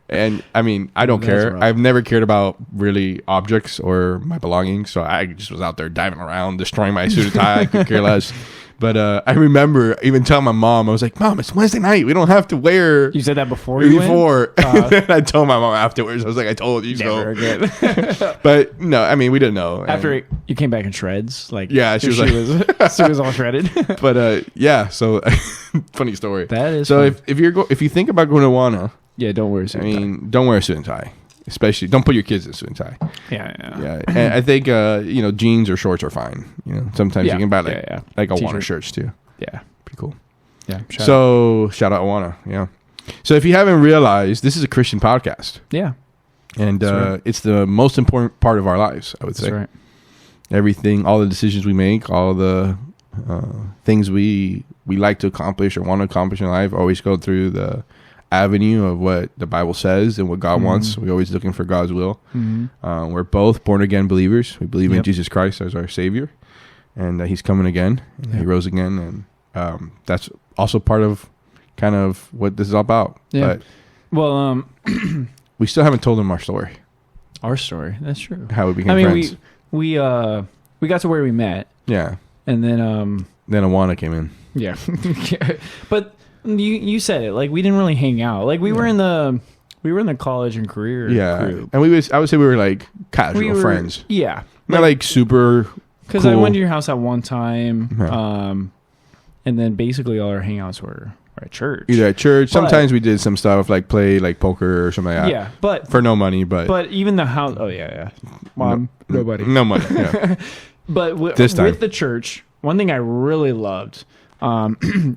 And I mean, I don't That's care. rough. I've never cared about really objects or my belongings, so I just was out there diving around, destroying my suit and tie. I could care less. But I remember even telling my mom, I was like, "Mom, it's Wednesday night. We don't have to wear." You said that before you went? I told my mom afterwards. I was like, "I told you Never so." again. But no, I mean, we didn't know. After you came back in shreds, like Yeah, she was she was all shredded. But yeah, so funny story. That is so fun. if you think about going to Awana, Yeah, don't worry. I mean, don't wear a suit and tie. Especially, don't put your kids in suit and tie. yeah. Yeah, and I think jeans or shorts are fine. Sometimes Yeah, you can buy like Awana T-shirt. shirts too. Yeah, Pretty cool. yeah. Shout out Awana. Yeah. So if you haven't realized, this is a Christian podcast, yeah, and That's right. it's the most important part of our lives. I would that's say right. everything, all the decisions we make, all the things we like to accomplish or want to accomplish in life, always go through the avenue of what the Bible says and what God wants. We're always looking for God's will. Mm-hmm. We're both born again believers. We believe in Yep. Jesus Christ as our Savior, and He's coming again. And He Yep. rose again, and that's also part of kind of what this is all about. Yeah. But Well, we still haven't told them our story, our story. That's true. how we became I mean, friends. we got to where we met, Yeah. and then Then Awana came in. yeah, but you said it, like we didn't really hang out. Like we were in the college and career Yeah. group. And I would say we were like casual We were friends. Yeah, Not like super. because I cool. went to your house at one time, Yeah. and then basically all our hangouts were at church. Either at church. But- Sometimes we did some stuff like play like poker or something like that. Yeah, but For no money, but even the house. Oh yeah. Mom, nobody. No money. Yeah. But This time. with the church, one thing I really loved,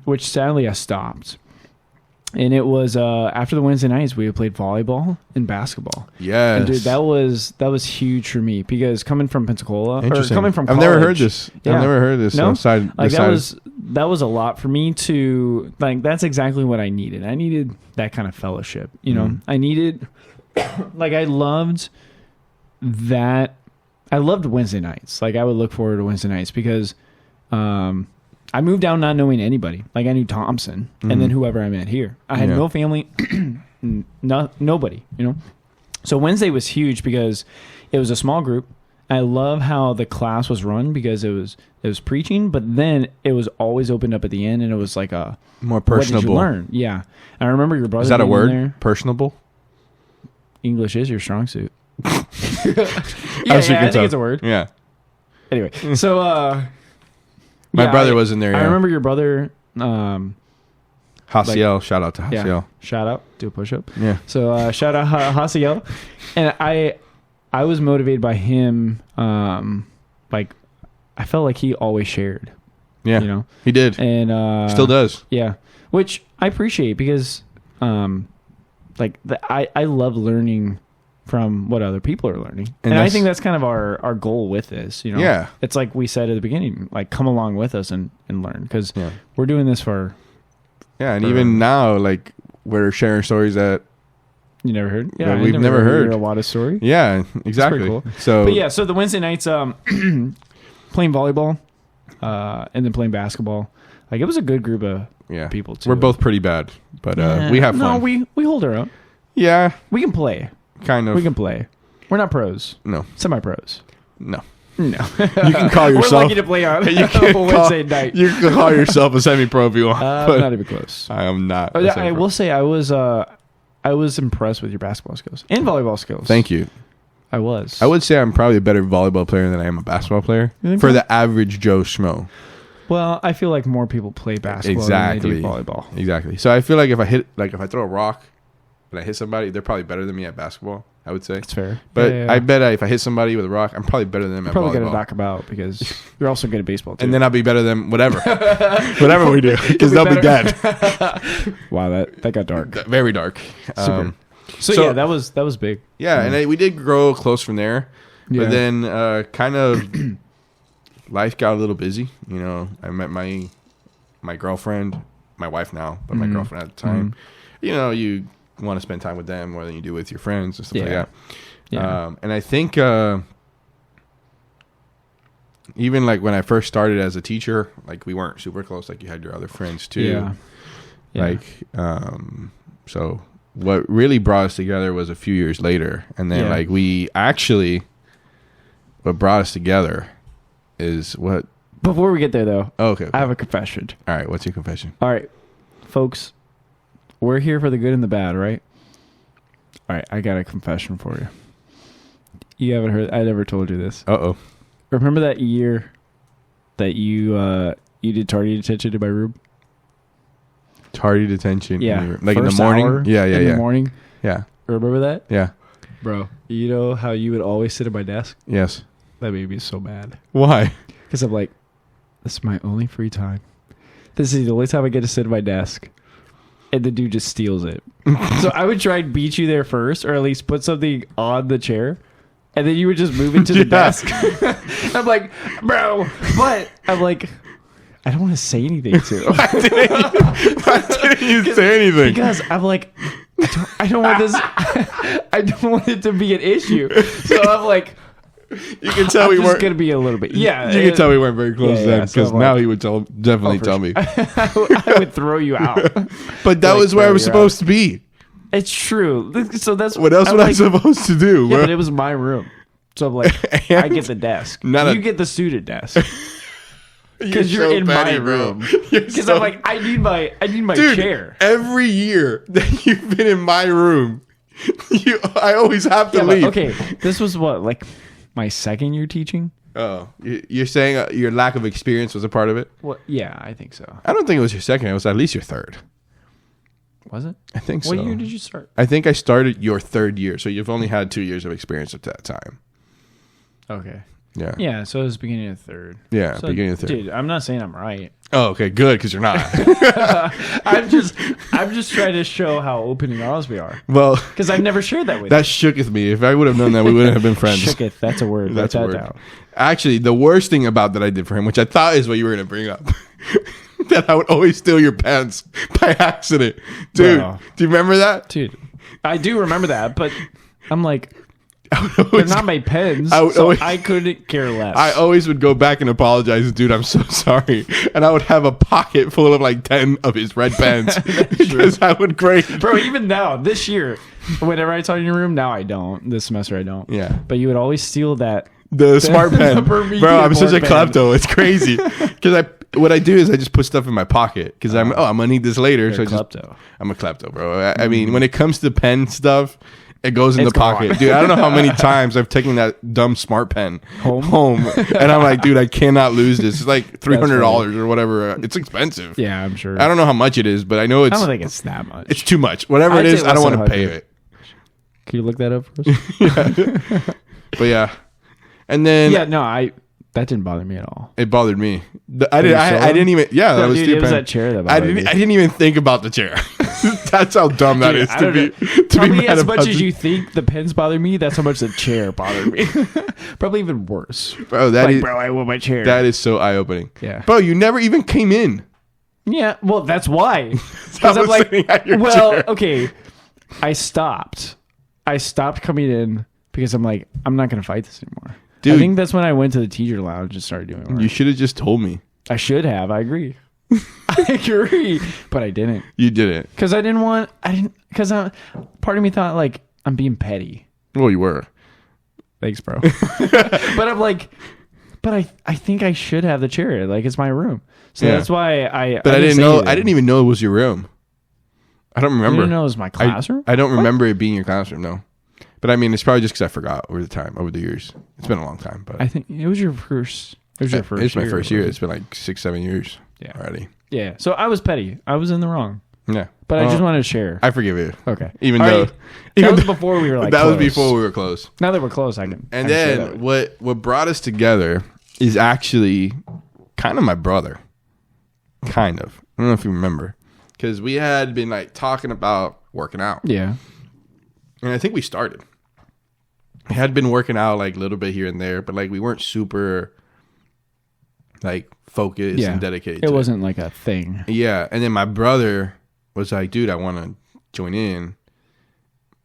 which sadly I stopped, and it was after the Wednesday nights we played volleyball and basketball. Yes. And dude, that was huge for me because coming from Pensacola or Interesting. coming from I've never heard college- this. Yeah. I've never heard this. No? Side, like this that side. was a lot for me to like. That's exactly what I needed. I needed that kind of fellowship. You know, I needed like I loved that. I loved Wednesday nights. Like I would look forward to Wednesday nights because I moved down not knowing anybody. Like I knew Thompson and then whoever I met here. I had Yeah. no family, nobody. You know, so Wednesday was huge because it was a small group. I love how the class was run because it was preaching, but then it was always opened up at the end, and it was like a More what did personable. you learn? Yeah, I remember your brother. Is that a being in word? there. Personable? English is your strong suit. I yeah, was I thinking so. think it's a word. Yeah. Anyway, so My yeah, brother was in there. I Yeah. remember your brother. Hasiel. Shout out to Yeah, Hasiel. shout out, do a push up. Yeah. So shout out Hasiel, and I was motivated by him. Like I felt like he always shared. Yeah. You know, He did. and Still does. Yeah, which I appreciate because, like I love learning from what other people are learning, and I that's- think that's kind of our goal with this. You know, Yeah. it's like we said at the beginning, like come along with us and learn because Yeah. we're doing this for Yeah. And For- even now, like, we're sharing stories that, you never heard. That I we've never heard. your Awada story. yeah, exactly. cool. So, But yeah, so the Wednesday nights, playing volleyball, and then playing basketball. Like it was a good group of yeah. people too. We're both pretty bad, but we have fun. No, we hold our own. Yeah. We can play. Kind of. We can play. We're not pros. No. Semi-pros. No. No. You can call We're yourself. lucky to play on You can a Wednesday night. You can call yourself a semi-pro if you want. but Not even close. I am not. Oh, a yeah, I semi-pro. will say I was impressed with your basketball skills and volleyball skills. Thank you. I was. I would say I'm probably a better volleyball player than I am a basketball player You think for so? the average Joe Schmo. Well, I feel like more people play basketball than they do volleyball. Exactly. So I feel like if I throw a rock and I hit somebody, they're probably better than me at basketball. I would say. That's fair. But Yeah, yeah, I yeah. bet if I hit somebody with a rock, I'm probably better than them You're at probably going to volleyball. knock about because you're also good at baseball too. And then I'll be better than whatever, whatever we do, because You'll they'll be be dead. wow, that got dark. Very dark. Super. So so- yeah, that was big. Yeah, and we did grow close from there, Yeah. but then kind of life got a little busy. You know, I met my girlfriend, my wife now, but my girlfriend at the time. You know, you want to spend time with them more than you do with your friends and stuff like Yeah. that. Yeah. And I think even like when I first started as a teacher, like we weren't super close. Like you had your other friends too. Yeah. Like, so what really brought us together was a few years later. And then like we actually, what brought us together is what? Before we get there, though, Okay. I have a confession. All right. What's your confession? All right, folks, we're here for the good and the bad, right? All right, I got a confession for you. You haven't heard. I never told you this. Uh-oh. Remember that year that you did tardy detention in my room? Tardy detention. Yeah, Like in the first morning. hour Yeah. in the morning. Yeah. Remember that, Yeah. bro? You know how you would always sit at my desk? Yes. That made me so mad Why? because I'm like, this is my only free time. This is the only time I get to sit at my desk, and the dude just steals it. So I would try and beat you there first, or at least put something on the chair, and then you would just move into the desk. I'm like, bro, but I'm like, I don't want to say anything to him. Why didn't you say anything? Because I'm like, I don't want this. I don't want it to be an issue. So I'm like, You can tell we just weren't. gonna be a little bit. Yeah, You can tell we weren't very close Yeah, then, yeah, so because I'm now like- he would definitely for tell sure. me. I would throw you out. But that Like, was where I bro, was you're supposed to be. It's true. So that's What else I'm was I like, supposed to do? Yeah, bro? but it was my room. So I'm like, I get the desk. Not You a- get the student desk because you're, so in petty, my bro. room. You're Because so- I'm like, I need my Dude, chair. every year that you've been in my room, I always have to Yeah, but, leave. okay, this was what, like my second year teaching. Oh, you're saying your lack of experience was a part of it? What? Yeah, I think so. I don't think it was your second. It was at least your third. Was it? I think so. What year did you start? I think I started your third year, so you've only had 2 years of experience at that time. Okay. Yeah. Yeah, so it was beginning of third. Yeah, So, beginning of third. Dude, I'm not saying I'm right. Oh, okay, good, because you're not. I'm just trying to show how open and honest we are. Well, Because I've never shared that with that shooketh me. If I would have known that, we wouldn't have been you. friends. Shooketh, that's a word. That's a Write word. that down. Actually, the worst thing about that I did for him, which I thought is what you were going to bring up, that I would always steal your pens by accident. Dude, Bro. do you remember that? Dude, I do remember that, but I'm like, I would they're always, not my pens, I would so always- I couldn't care less. I always would go back and apologize. Dude, I'm so sorry. And I would have a pocket full of like 10 of his red pens because I would grade. Bro, even now, this year, whenever I talk in your room, now I don't. This semester I don't. Yeah. But you would always steal that. The smart pen. the Bro, Bermudian I'm such a board pen. klepto. It's crazy. Because what I do is I just put stuff in my pocket because I'm going to need this later. So I just, Klepto. I'm a klepto, bro. I mean, when it comes to pen stuff, it goes in It's the pocket. gone. Dude, I don't know how many times I've taken that dumb smart pen Home? And I'm like, dude, I cannot lose this. It's like $300 or whatever. It's expensive. Yeah, I'm sure. I don't know how much it is, but I know I it's don't think it's that much. it's too much. Whatever I'd it say is, I don't less want than to pay 100. it. Can you look that up for us? But yeah. And then Yeah, no, that didn't bother me at all. it bothered me. I you saw didn't even. Yeah, that No, was dude, stupid. it was that chair that I bothered me. didn't even think about the chair. That's how dumb that Dude, is I to don't be. know. To be Probably mad as about much as the- you think the pens bother me, that's how much the chair bothered me. Probably even worse. Bro, that Like, is bro, I want my chair. that is so eye opening. Yeah. Bro, you never even came in. Yeah, well, that's why. I Because I'm was like, sitting at your well, chair. okay, I stopped coming in because I'm like, I'm not going to fight this anymore. Dude. I think that's when I went to the teacher lounge and started doing work. You should have just told me. I should have. I agree. I agree. But I didn't. You didn't. Because because part of me thought, like, I'm being petty. Well, you were. Thanks, bro. But I'm like, but I think I should have the chair. Like, it's my room. So Yeah. that's why But I didn't say know. anything. I didn't even know it was your room. I don't You remember. didn't know it was my classroom? I don't remember it being your classroom. No. But I mean, it's probably just because I forgot over the years. It's been a long time, but I think it was your first. It was your first. it's my year, first year. wasn't It's been like 6-7 years Yeah. already. it? Yeah. So I was petty. I was in the wrong. Yeah. But I Well, just wanted to share. I forgive you. Okay. Even All though right. That was before we were like. that was close. before we were close. Now that we're close, I can. And I can share that then with what brought us together is actually kind of my brother. Kind of. I don't know if you remember. Because we had been like talking about working out. you. Yeah. And I think we started. We had been working out like a little bit here and there, but like we weren't super like focused Yeah. and dedicated. It to wasn't like a thing. Yeah. And then my brother was like, dude, I want to join in.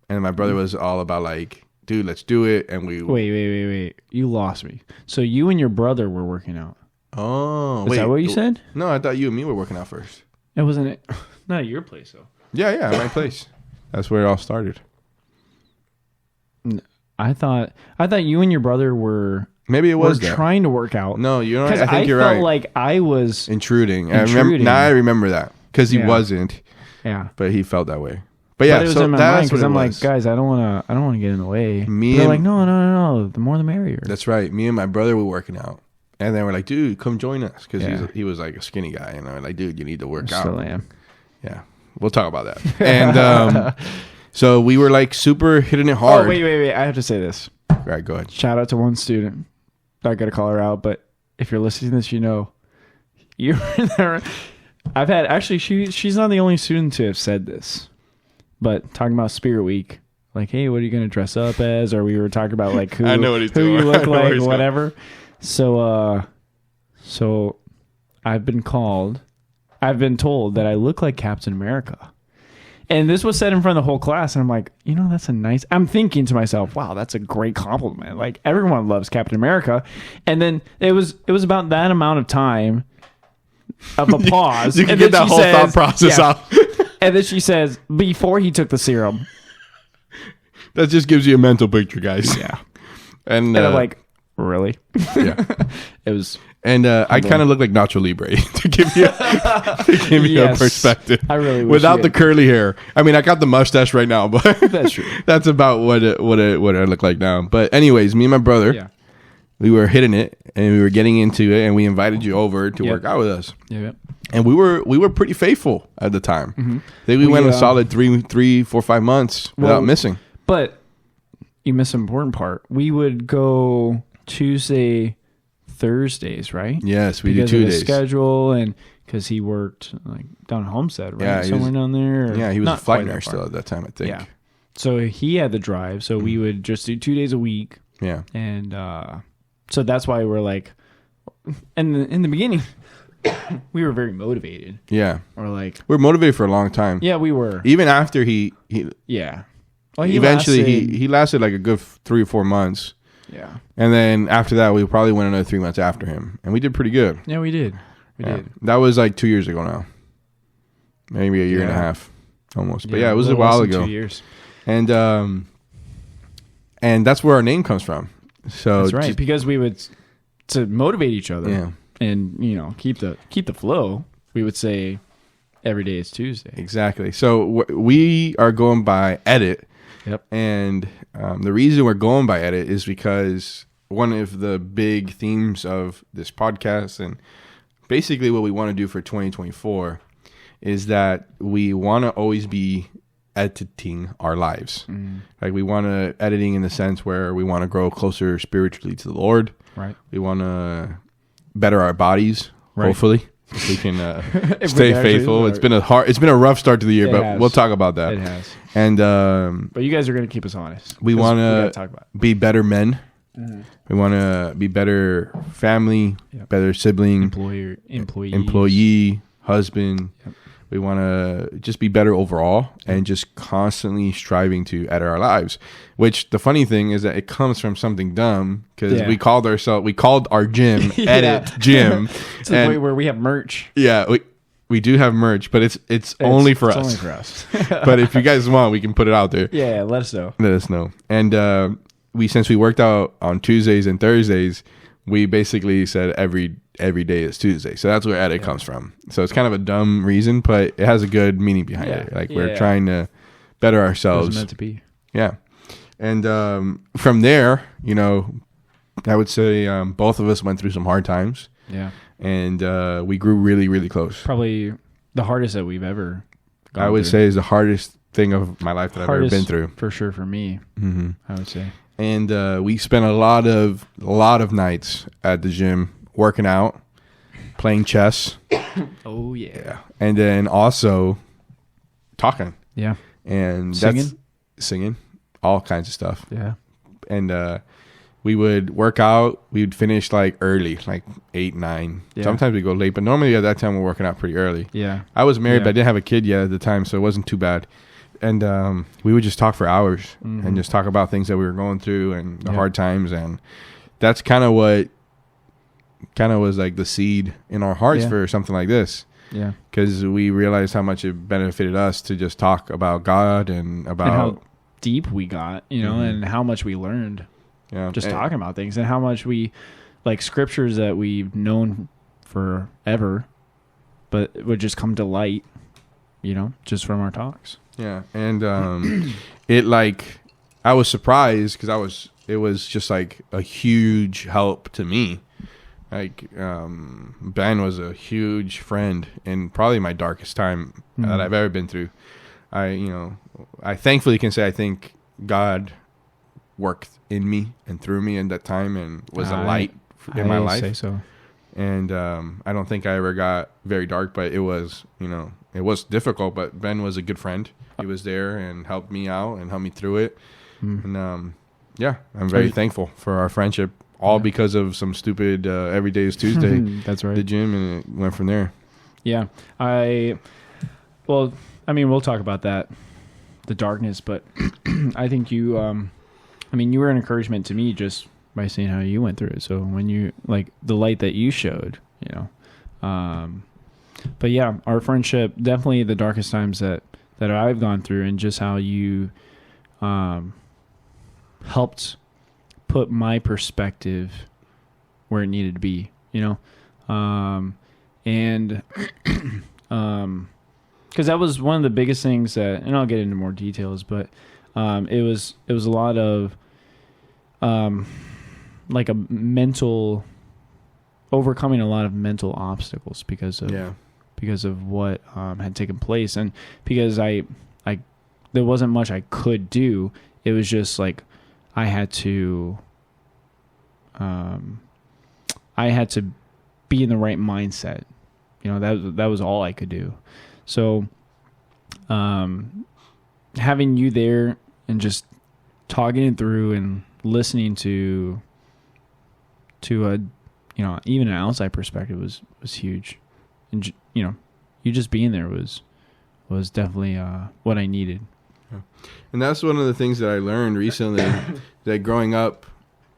and my brother was all about like, dude, let's do it. And we Wait. You lost me. So you and your brother were working out. Oh, Is that what you said? No, I thought you and me were working out first. It wasn't not at your place though. Yeah, at my place. That's where it all started. I thought you and your brother were Maybe it was there. trying to work out. No, you know, I Because think you're felt right. like I was. Intruding. Intruding. Now I remember that because he Yeah. wasn't, Yeah. but he felt that way. But yeah, But it was so in my that's mind what because it I'm like, was. guys, I don't want to get in the way. Me But they're and- like, no. The more the merrier. That's right. Me and my brother were working out, and then we're like, dude, come join us because Yeah. he was like a skinny guy, and I'm like, dude, you need to work out. Still am. Yeah, we'll talk about that. And so we were like super hitting it hard. Oh wait! I have to say this. All right, go ahead. Shout out to one student. Not gonna call her out, but if you're listening to this, you know you were there. I've had actually she's not the only student to have said this, but talking about Spirit Week, like, hey, what are you gonna dress up as? Or we were talking about like who I know what he's who doing. you I look know where like, he's going. whatever. So I've been told that I look like Captain America. And this was said in front of the whole class, and I'm like, I'm thinking to myself, wow, that's a great compliment. Like, everyone loves Captain America. And then it was about that amount of time of a pause. You can and get then that she whole thought process yeah. out. And then she says, before he took the serum. That just gives you a mental picture, guys. Yeah. And And I'm like, really? yeah. It was, And I kind of look like Nacho Libre to give you a Yes. perspective. I really wish without you the had- curly hair. I mean, I got the mustache right now, but That's true. that's about what I look like now. But anyways, me and my brother, yeah. we were hitting it and we were getting into it, and we invited you over to Yep. work out with us. Yeah. And we were pretty faithful at the time. I think we went a solid 3, 4, 5 months without Well, missing. But you missed an important part. We would go Tuesday, Thursdays, right? Yes, we Because do of 2 the days. schedule and because he worked like down at Homestead, right? Yeah, he Somewhere was- down there. or Yeah, he was a not flight quite that nurse far. still at that time, I think. Yeah. So he had the drive. So we would just do 2 days a week. Yeah. And so that's why we're like, in the beginning, we were very motivated. Yeah. Or like, We were motivated for a long time. yeah, we were. Even after he Yeah. Well, eventually lasted- he lasted like a good 3 or 4 months. Yeah. And then after that, we probably went another 3 months after him. And we did pretty good. Yeah, we did. We Yeah. did. That was like 2 years ago now. Maybe a year and a Yeah. half almost. But yeah, it was a little less while than ago. 2 years. And that's where our name comes from. So That's right. just- Because we would to motivate each other. Yeah. And keep the flow. We would say every day is Tuesday. Exactly. So we are going by Edit. Yep. And the reason we're going by Edit is because one of the big themes of this podcast and basically what we want to do for 2024 is that we want to always be editing our lives. Like we want to editing in the sense where we want to grow closer spiritually to the Lord. Right. We want to better our bodies, Right. hopefully. If we can If stay we actually faithful. are. It's been a rough start to the year, It but has. we'll talk about that. It has. And But you guys are going to keep us honest. we 'Cause want gotta to talk about be better men. We want to be better family, Yep. better sibling, employee. husband. Yep. We want to just be better overall and just constantly striving to edit our lives. Which the funny thing is that it comes from something dumb because Yeah. we called our gym Yeah. Edit Gym. To the And- point where we have merch. Yeah, we do have merch, but it's only for us. Only for us. But if you guys want, we can put it out there. Yeah, let us know. Let us know. And since we worked out on Tuesdays and Thursdays, we basically said every day is Tuesday. So that's where edit comes from. So it's kind of a dumb reason, but it has a good meaning behind it. Like we're Yeah. trying to better It was ourselves. meant to be. Yeah. And from there, I would say both of us went through some hard times, Yeah. and we grew really, really close. Probably the hardest that we've ever gone I would through. say is the hardest thing of my life that I've ever been through. For sure for me, Mm-hmm. I would say. And we spent a lot of nights at the gym working out, playing chess, Oh, yeah. and then also talking Yeah. and singing, all kinds of stuff. Yeah. And we would work out. We would finish like early, like 8, 9. Yeah. Sometimes we go late, but normally at that time we're working out pretty early. Yeah. I was married, Yeah. but I didn't have a kid yet at the time, so it wasn't too bad. And we would just talk for hours and just talk about things that we were going through and the hard times. And that's kind of what was like the seed in our hearts for something like this. Yeah. Because we realized how much it benefited us to just talk about God and about how deep we got, and how much we learned just talking about things, and how much we like scriptures that we've known forever, but it would just come to light, just from our talks. Yeah. And I was surprised because it was just like a huge help to me. Like, Ben was a huge friend in probably my darkest time that I've ever been through. I thankfully can say I think God worked in me and through me in that time and was a light in my life. Say so. And I don't think I ever got very dark, but it was, it was difficult. But Ben was a good friend. He was there and helped me out and helped me through it. And I'm very thankful for our friendship. All because of some stupid Every Day is Tuesday. That's right. The gym, and it went from there. Yeah. We'll talk about that, the darkness, but I think you were an encouragement to me just by seeing how you went through it. So when you, like, the light that you showed, but yeah, our friendship, definitely the darkest times that I've gone through, and just how you helped put my perspective where it needed to be, and because that was one of the biggest things that, and I'll get into more details, but it was a lot of like a mental, overcoming a lot of mental obstacles because of what had taken place, and because I there wasn't much I could do. It was just like I had to be in the right mindset. That was all I could do. So, having you there and just talking it through and listening to a, even an outside perspective was huge. And, you just being there was definitely what I needed. And that's one of the things that I learned recently, that growing up,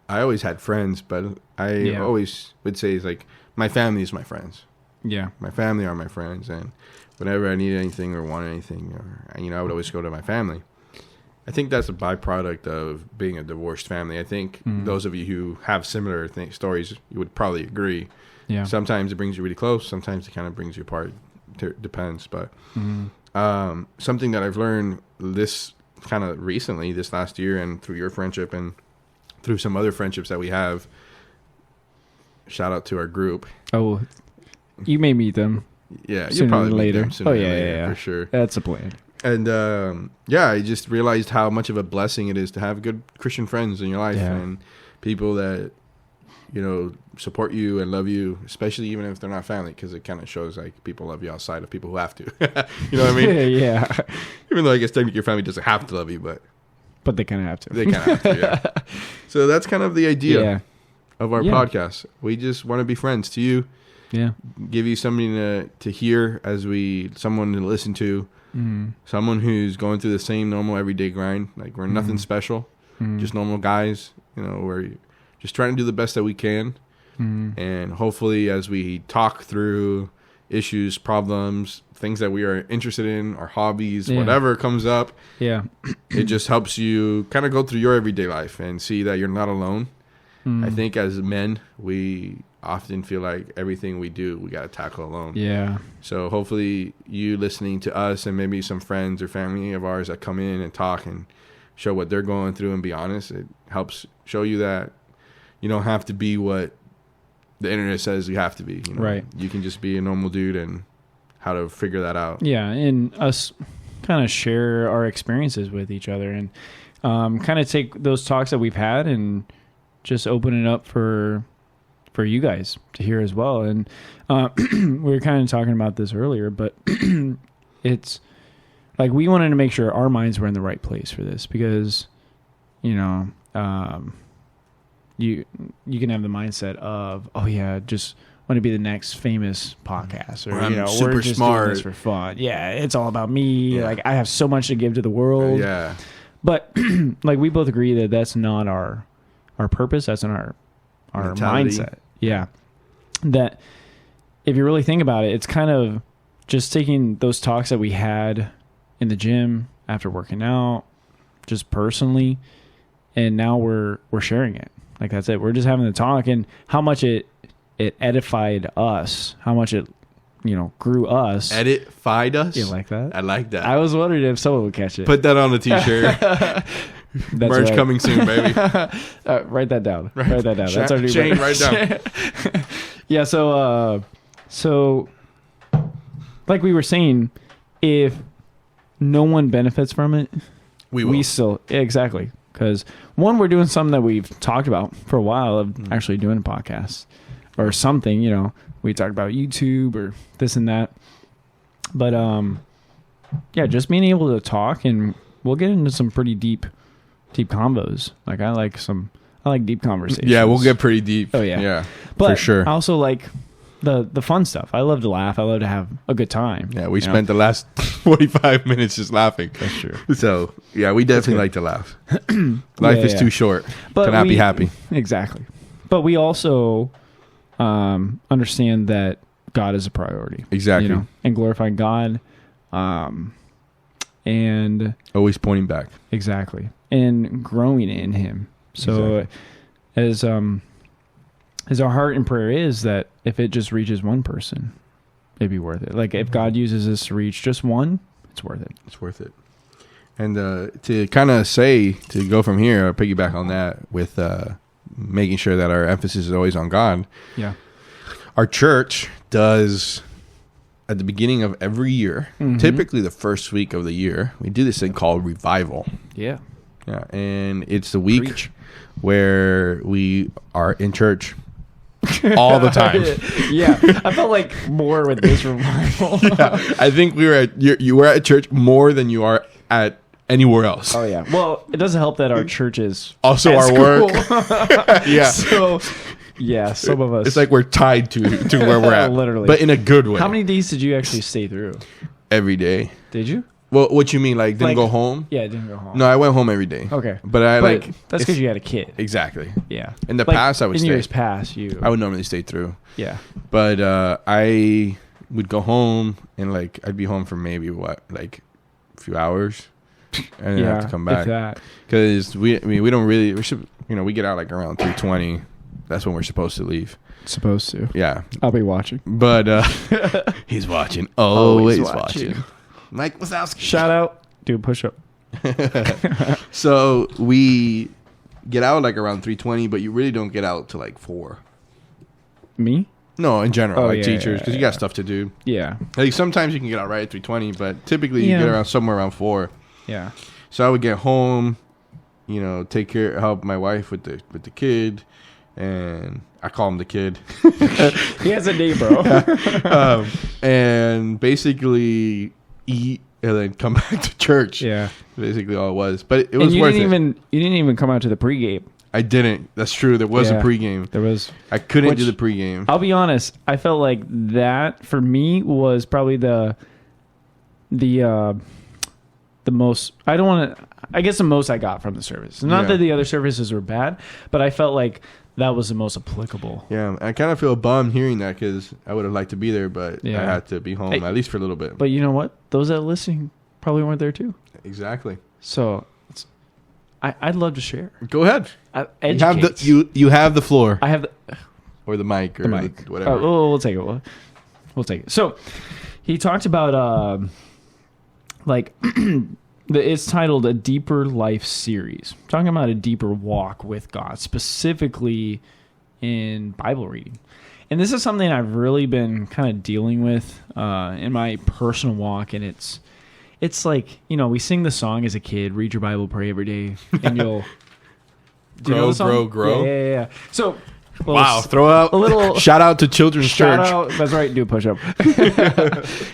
I always had friends, but I always would say is like, my family is my friends. Yeah. My family are my friends. And whenever I needed anything or wanted anything, or, I would always go to my family. I think that's a byproduct of being a divorced family. I think those of you who have similar stories, you would probably agree. Yeah. Sometimes it brings you really close. Sometimes it kind of brings you apart. It depends. But something that I've learned this kind of recently, this last year, and through your friendship and through some other friendships that we have, shout out to our group. Oh, you may meet them. Yeah, you'll probably later. Meet them sooner than later, for sure. That's a plan. And I just realized how much of a blessing it is to have good Christian friends in your life and people that support you and love you, especially even if they're not family, because it kind of shows like people love you outside of people who have to. You know what I mean? Yeah. Even though I guess technically your family doesn't have to love you, but they kind of have to. They kind of have to. Yeah. So that's kind of the idea of our podcast. We just want to be friends to you. Yeah. Give you something to hear someone to listen to. Someone who's going through the same normal everyday grind. Like, we're nothing special, just normal guys. We're just trying to do the best that we can, and hopefully, as we talk through issues, problems, things that we are interested in, our hobbies, whatever comes up, it just helps you kind of go through your everyday life and see that you're not alone. I think as men, we often feel like everything we do, we got to tackle alone. Yeah. So hopefully you listening to us and maybe some friends or family of ours that come in and talk and show what they're going through and be honest, it helps show you that you don't have to be what the internet says you have to be. Right. You can just be a normal dude and how to figure that out. Yeah, and us kind of share our experiences with each other and kind of take those talks that we've had and just open it up for you guys to hear as well. And we were kind of talking about this earlier, but it's like we wanted to make sure our minds were in the right place for this, because you can have the mindset of, oh yeah, just want to be the next famous podcast, or I'm we're super just smart. doing this for fun. Yeah, it's all about me. Like I have so much to give to the world. Yeah. But like we both agree that that's not our purpose. That's not our Mentality. mindset. Yeah. That if you really think about it, it's kind of just taking those talks that we had in the gym after working out, just personally, and now we're sharing it. Like that's it. We're just having the talk, and how much it edified us, how much it grew us. Edified us. You like that? I like that. I was wondering if someone would catch it. Put that on the t-shirt. That's Merch right. coming soon, baby. Write that down. Write that down. Shane, That's our new Shane, merch. write down. Yeah. So, like we were saying, if no one benefits from it, We will. we still exactly because one, we're doing something that we've talked about for a while of actually doing a podcast or something. We talked about YouTube or this and that, but yeah, just being able to talk, and we'll get into some pretty deep combos. Like I like deep conversations. Yeah, we'll get pretty deep. Oh, yeah. Yeah. but for sure. I also like the fun stuff. I love to laugh. I love to have a good time. Yeah, we spent the last 45 minutes just laughing. That's true. So, yeah, we definitely like to laugh. Life is yeah. too short But to not be happy. Exactly. But we also understand that God is a priority. Exactly. And glorifying God. And Always pointing back. exactly. And growing in Him. So as our heart and prayer is that if it just reaches one person, it'd be worth it. Like if God uses this to reach just one, it's worth it. It's worth it. And to kind of to go from here, I'll piggyback on that with making sure that our emphasis is always on God. Yeah. Our church does, at the beginning of every year, typically the first week of the year, we do this thing called Revival. Yeah. Yeah, and it's the week Preach. where we are in church all the time. Yeah. I felt like more with this revival. I think you were at church more than you are at anywhere else. Oh yeah. Well, it doesn't help that our church is Also at our work. school. Yeah. So yeah, some of us. It's like we're tied to where we're at. Literally. But in a good way. How many days did you actually stay through? Every day. Did you? Well, what you mean? Like, didn't Like- go home? Yeah, I didn't go home. No, I went home every day. Okay. But But that's it's- because you had a kid. Exactly. Yeah. In the Like, past, I would in stay. years past, I would normally stay through. yeah. But I would go home and I'd be home for maybe a few hours, and then have to come If back that. because we don't really we get out around 3:20. That's when we're supposed to leave. Supposed to. Yeah, I'll be watching. but he's watching. Always Always watching. Mike Wazowski. Shout out. Do a push up. So we get out around 3:20, but you really don't get out till 4. Me? No, in general, Oh, yeah, teachers, because you yeah. got stuff to do. Yeah. Sometimes you can get out right at 3:20, but typically you Yeah. get somewhere around 4. Yeah. So I would get home, help my wife with the kid, and I call him the kid, He has a name, bro. and basically eat and then come back to church. Yeah. Basically all it was, but it And was you worth didn't it. you didn't even come out to the pregame. I didn't. That's true. There was Yeah. a pregame. There was. I couldn't do Which- the pregame. I'll be honest. I felt like that for me was probably the most. I don't want to. I guess the most I got from the service. Not Yeah. that the other services were bad, but I felt like that was the most applicable. Yeah, I kind of feel bummed hearing that because I would have liked to be there, but Yeah. I had to be home Hey, at least for a little bit. But you know what? Those that are listening probably weren't there too. Exactly. So I'd love to share. Go ahead. Educate. You have the floor I have or the mic or the mic. whatever. We'll take it. We'll take it. So he talked about it's titled A Deeper Life Series. Talking about a deeper walk with God, specifically in Bible reading. And this is something I've really been kind of dealing with in my personal walk. And it's like, we sing the song as a kid, read your Bible, pray every day, and you'll do you know the song? grow. Yeah. So, Wow! Throw out a little shout out to Children's shout Church. out. That's right. Do a push up.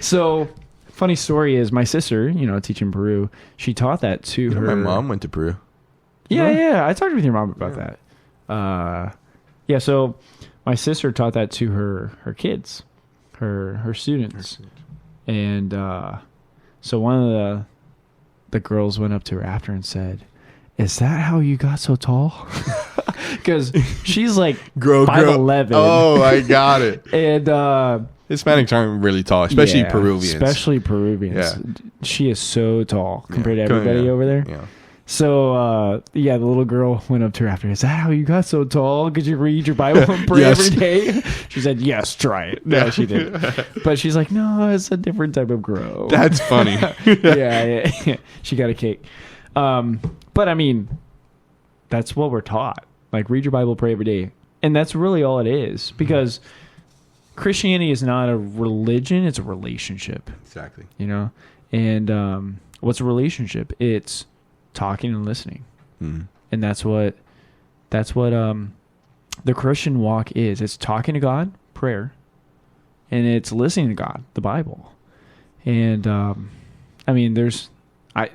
So, funny story is my sister, teaching Peru, she taught that to her. My mom went to Peru. Yeah. I talked with your mom about that. Yeah. So, my sister taught that to her kids, her students. And so one of the girls went up to her after and said, "Is that how you got so tall?" Because she's like 5'11". Oh, I got it. And Hispanics aren't really tall, especially yeah, Peruvians. Especially Peruvians. Yeah. She is so tall compared to everybody yeah. over there. Yeah. So, the little girl went up to her after. Is that how you got so tall? Could you read your Bible and pray Yes. every day? She said, yes, try it. No, she did. But she's like, no, it's a different type of grow. That's funny. yeah. She got a cake. But I mean, that's what we're taught. Like, read your Bible, pray every day. And that's really all it is. Because Christianity is not a religion, it's a relationship. Exactly. You know? And what's a relationship? It's talking and listening. Mm. And that's what the Christian walk is. It's talking to God, prayer, and it's listening to God, the Bible. And I mean,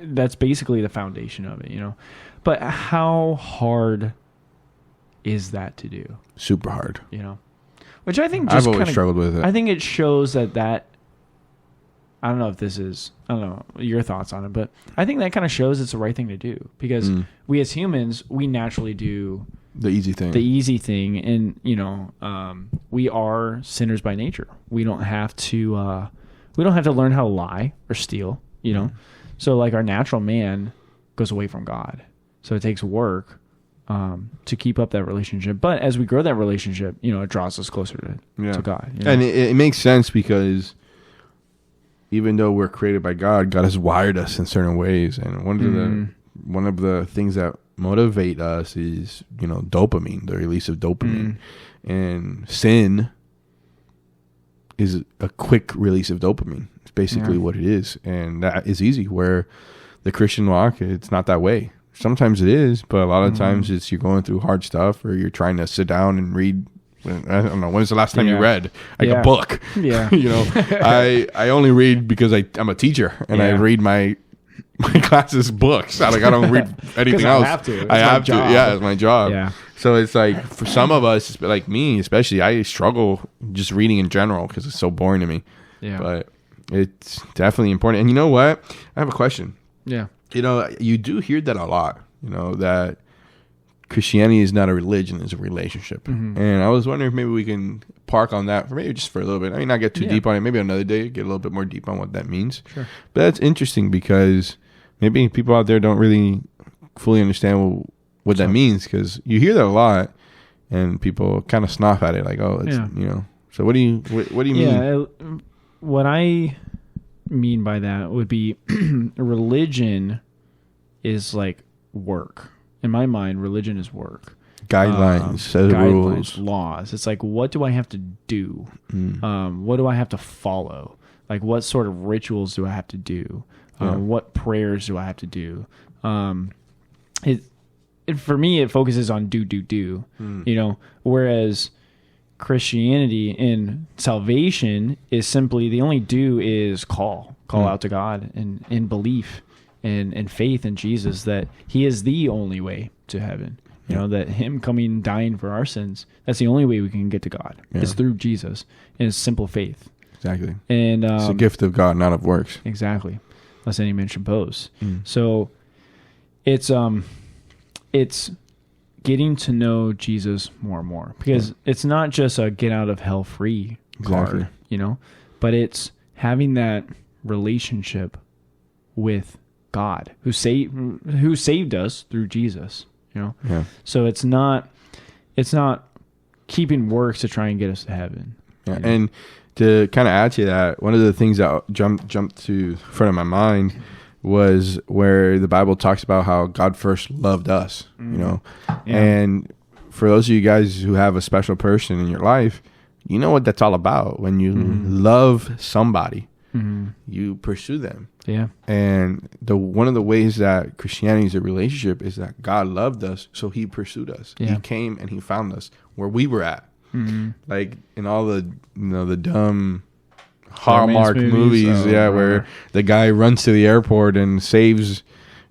that's basically the foundation of it, you know. But how hard is that to do? Super hard. You know, which I think I've always struggled with it. I think it shows that. I don't know if this is, I don't know your thoughts on it, but I think that kind of shows it's the right thing to do because we as humans, we naturally do the easy thing. And, you know, we are sinners by nature. We don't have to learn how to lie or steal, you know? So like our natural man goes away from God. So it takes work, to keep up that relationship. But as we grow that relationship, you know, it draws us closer to God. You know? And it makes sense because even though we're created by God, God has wired us in certain ways, and one of the things that motivate us is, you know, dopamine, the release of dopamine, and sin is a quick release of dopamine. It's basically what it is, and that is easy. Where the Christian walk, it's not that way. Sometimes it is, but a lot of times it's you're going through hard stuff, or you're trying to sit down and read. I don't know. When's the last time you read a book? Yeah. You know, I only read because I'm a teacher and I read my classes books. I don't read anything else. I have to. I have to. Yeah, it's my job. Yeah. So it's like for some of us, like me especially, I struggle just reading in general because it's so boring to me. Yeah. But it's definitely important. And you know what? I have a question. Yeah. You know, you do hear that a lot. You know that Christianity is not a religion; it's a relationship. And I was wondering if maybe we can park on that for maybe just for a little bit. I mean, not get too deep on it. Maybe another day, get a little bit more deep on what that means. Sure. But that's interesting because maybe people out there don't really fully understand what that means, because you hear that a lot, and people kind of scoff at it, like, "Oh, it's you know." So what do you mean? Yeah, what I mean by that would be religion is like work. In my mind, religion is work. Guidelines, set of rules, laws. It's like, what do I have to do? What do I have to follow? Like, what sort of rituals do I have to do? What prayers do I have to do? For me, it focuses on do. You know, whereas Christianity and salvation is simply the only do is call out to God and in belief. And faith in Jesus, that he is the only way to heaven. You know, that him coming, dying for our sins, that's the only way we can get to God. It's through Jesus. And it's simple faith. Exactly. And it's a gift of God, not of works. Exactly. Lest any man should boast. So it's getting to know Jesus more and more. Because it's not just a get out of hell free card, you know, but it's having that relationship with God who saved us through Jesus, you know? Yeah. So it's not keeping works to try and get us to heaven. Yeah. And to kind of add to that, one of the things that jumped to front of my mind was where the Bible talks about how God first loved us, you know? Yeah. And for those of you guys who have a special person in your life, you know what that's all about. When you love somebody, you pursue them. Yeah. And one of the ways that Christianity is a relationship is that God loved us, so he pursued us. Yeah. He came and he found us where we were at. Like in all the, you know, the dumb Hallmark movies, where the guy runs to the airport and saves,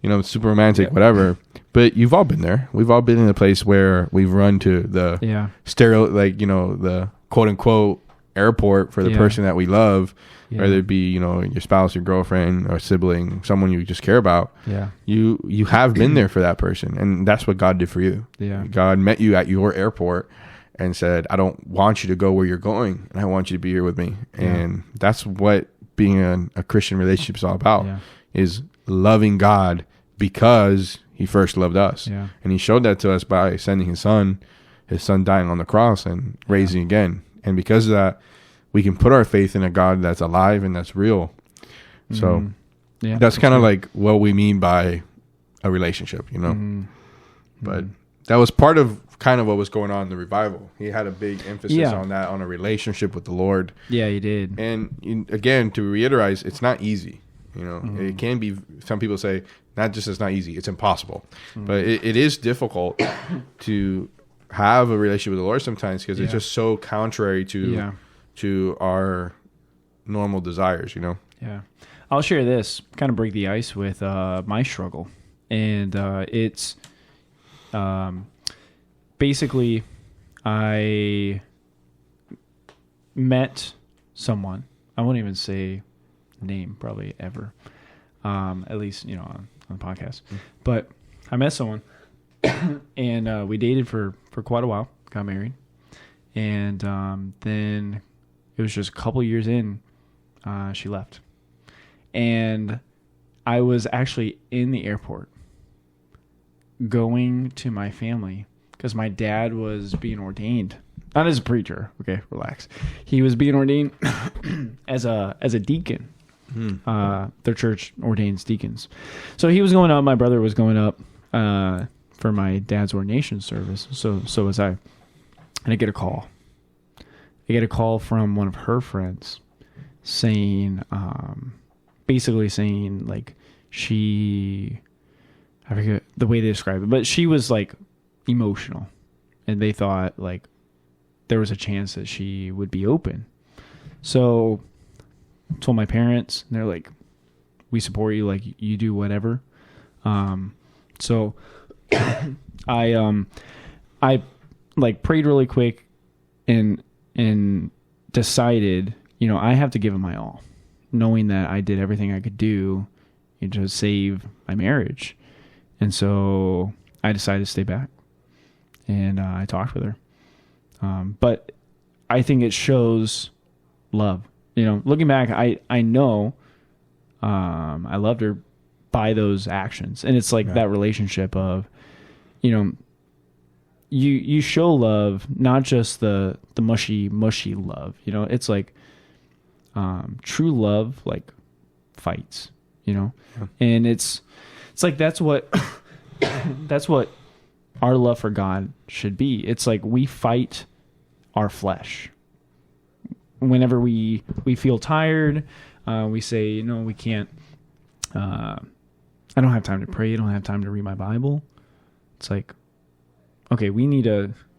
you know, super romantic, whatever. But you've all been there. We've all been in a place where we've run to the the quote unquote airport for the person that we love, whether it be, your spouse, your girlfriend, or sibling, someone you just care about. Yeah. You have been there for that person. And that's what God did for you. Yeah. God met you at your airport and said, I don't want you to go where you're going, and I want you to be here with me. Yeah. And that's what being a Christian relationship is all about, is loving God because he first loved us. Yeah. And he showed that to us by sending his son dying on the cross and raising again. And because of that, we can put our faith in a God that's alive and that's real. So that's kind of like what we mean by a relationship, But that was part of kind of what was going on in the revival. He had a big emphasis on that, on a relationship with the Lord. Yeah, he did. And again, to reiterate, it's not easy. It can be, some people say, not just it's not easy, it's impossible. But it is difficult to have a relationship with the Lord sometimes, because it's just so contrary to our normal desires, Yeah. I'll share this, kind of break the ice with my struggle. And it's basically, I met someone. I won't even say name probably ever, at least, on the podcast. But I met someone and we dated for quite a while, got married. And then it was just a couple years in, she left. And I was actually in the airport going to my family because my dad was being ordained, not as a preacher. Okay, relax. He was being ordained as a deacon. Their church ordains deacons. So he was going up. My brother was going up for my dad's ordination service. So was I. And I get a call. I get a call from one of her friends saying, basically saying, like, I forget the way they describe it, but she was like emotional, and they thought like there was a chance that she would be open. So I told my parents, and they're like, we support you, like you do whatever. So I like prayed really quick and decided, I have to give it my all, knowing that I did everything I could do to save my marriage. And so I decided to stay back, and I talked with her. But I think it shows love. Looking back, I know I loved her by those actions. And it's like that relationship of, you show love, not just the mushy love. It's like true love, like fights, and it's like that's what our love for God should be. It's like we fight our flesh. Whenever we feel tired, we say, we can't, I don't have time to pray. I don't have time to read my Bible. It's like, okay,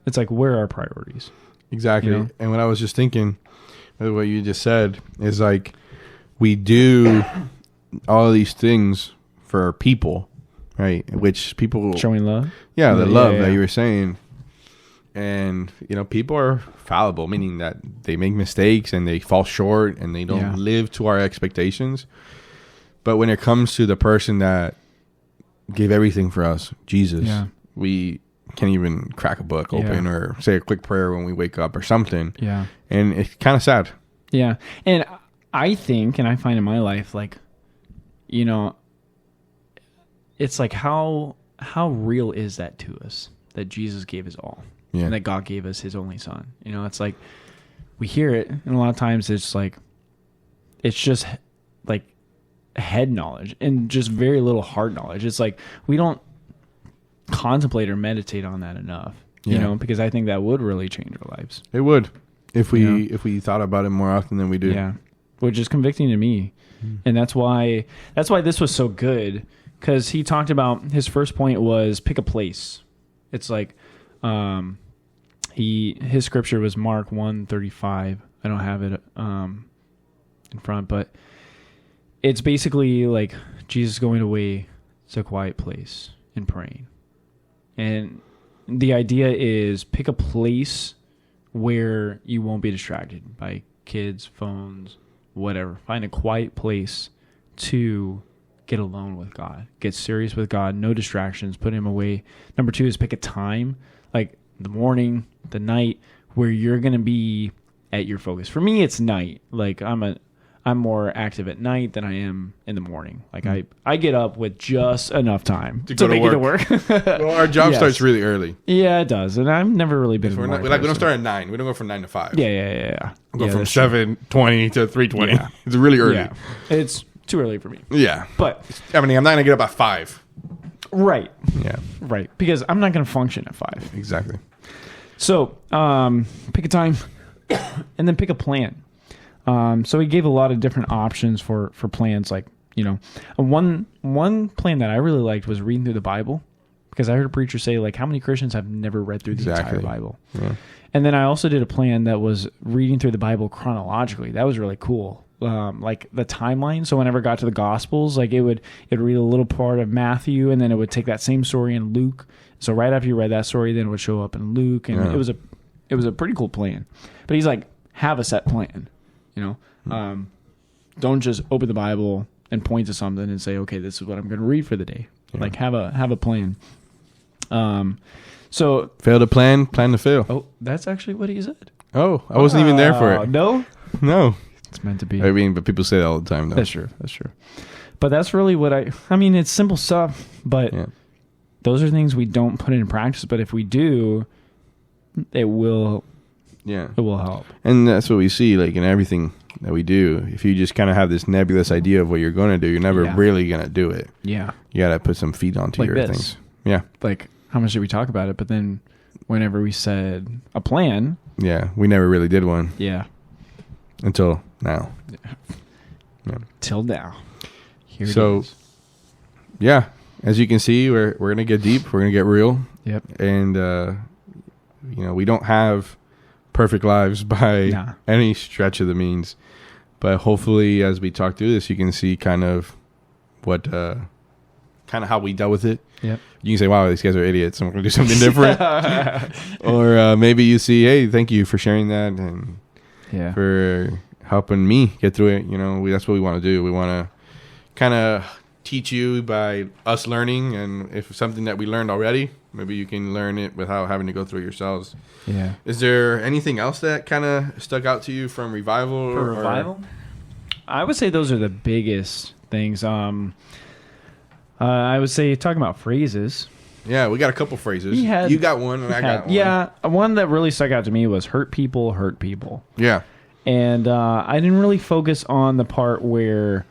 it's like, where are our priorities? Exactly. And what I was just thinking, what you just said, is like, we do all of these things for people, right? Which people showing love. Yeah, the love that you were saying. And, people are fallible, meaning that they make mistakes and they fall short and they don't live to our expectations. But when it comes to the person that gave everything for us, Jesus, we can't even crack a book open or say a quick prayer when we wake up or something. Yeah. And it's kind of sad. Yeah. And I think, and I find in my life, like, it's like how real is that to us, that Jesus gave his all, and that God gave us his only son. It's like we hear it, and a lot of times it's just like head knowledge and just very little heart knowledge. It's like we don't contemplate or meditate on that enough, because I think that would really change our lives. It would, if we thought about it more often than we do. Yeah, which is convicting to me. And that's why this was so good, because he talked about, his first point was pick a place. It's like his scripture was Mark 1:35. I don't have it in front, but it's basically like Jesus going away to a quiet place and praying. And the idea is pick a place where you won't be distracted by kids, phones, whatever. Find a quiet place to get alone with God. Get serious with God. No distractions. Put him away. Number 2 is pick a time, like the morning, the night, where you're going to be at your focus. For me, it's night. Like I'm more active at night than I am in the morning. Like I get up with just enough time to make it to work. Well, our job starts really early. Yeah, it does, and I've never really been. We don't start at 9. We don't go from 9 to 5. Yeah. We go from 7:20 to 3:20. Yeah. It's really early. Yeah. It's too early for me. Yeah, but I mean, I'm not gonna get up at 5. Right. Yeah. Right, because I'm not gonna function at 5. Exactly. So, pick a time, and then pick a plan. So he gave a lot of different options for plans. Like, one plan that I really liked was reading through the Bible, because I heard a preacher say, like, how many Christians have never read through the entire Bible? Yeah. And then I also did a plan that was reading through the Bible chronologically. That was really cool. Like the timeline. So whenever it got to the Gospels, like it'd read a little part of Matthew, and then it would take that same story in Luke. So right after you read that story, then it would show up in Luke, and it was a pretty cool plan. But he's like, have a set plan. Don't just open the Bible and point to something and say, okay, this is what I'm going to read for the day. Yeah. Like have a plan. So fail to plan to fail. Oh, that's actually what he said. Oh, I wasn't even there for it. No. It's meant to be. I mean, but people say that all the time, though. That's true. But that's really what I mean, it's simple stuff, but those are things we don't put into practice. But if we do, it will help. And that's what we see, like in everything that we do. If you just kind of have this nebulous idea of what you're going to do, you're never really going to do it. Yeah. You got to put some feet onto your things. Yeah. Like, how much did we talk about it? But then whenever we said a plan. Yeah. We never really did one. Yeah. Until now. Yeah. Till now. Here it is. Yeah. As you can see, we're going to get deep. We're going to get real. Yep. And, we don't have perfect lives by any stretch of the means. But hopefully, as we talk through this, you can see kind of what, kind of how we dealt with it. Yep. You can say, wow, these guys are idiots. I'm going to do something different. Or maybe you see, hey, thank you for sharing that and for helping me get through it. That's what we want to do. We want to kind of teach you by us learning. And if it's something that we learned already, maybe you can learn it without having to go through it yourselves. Yeah. Is there anything else that kind of stuck out to you from Revival? Revival? I would say those are the biggest things. I would say talking about phrases. Yeah, we got a couple phrases. You got one and I got one. Yeah, one that really stuck out to me was hurt people. Yeah. And I didn't really focus on the part where,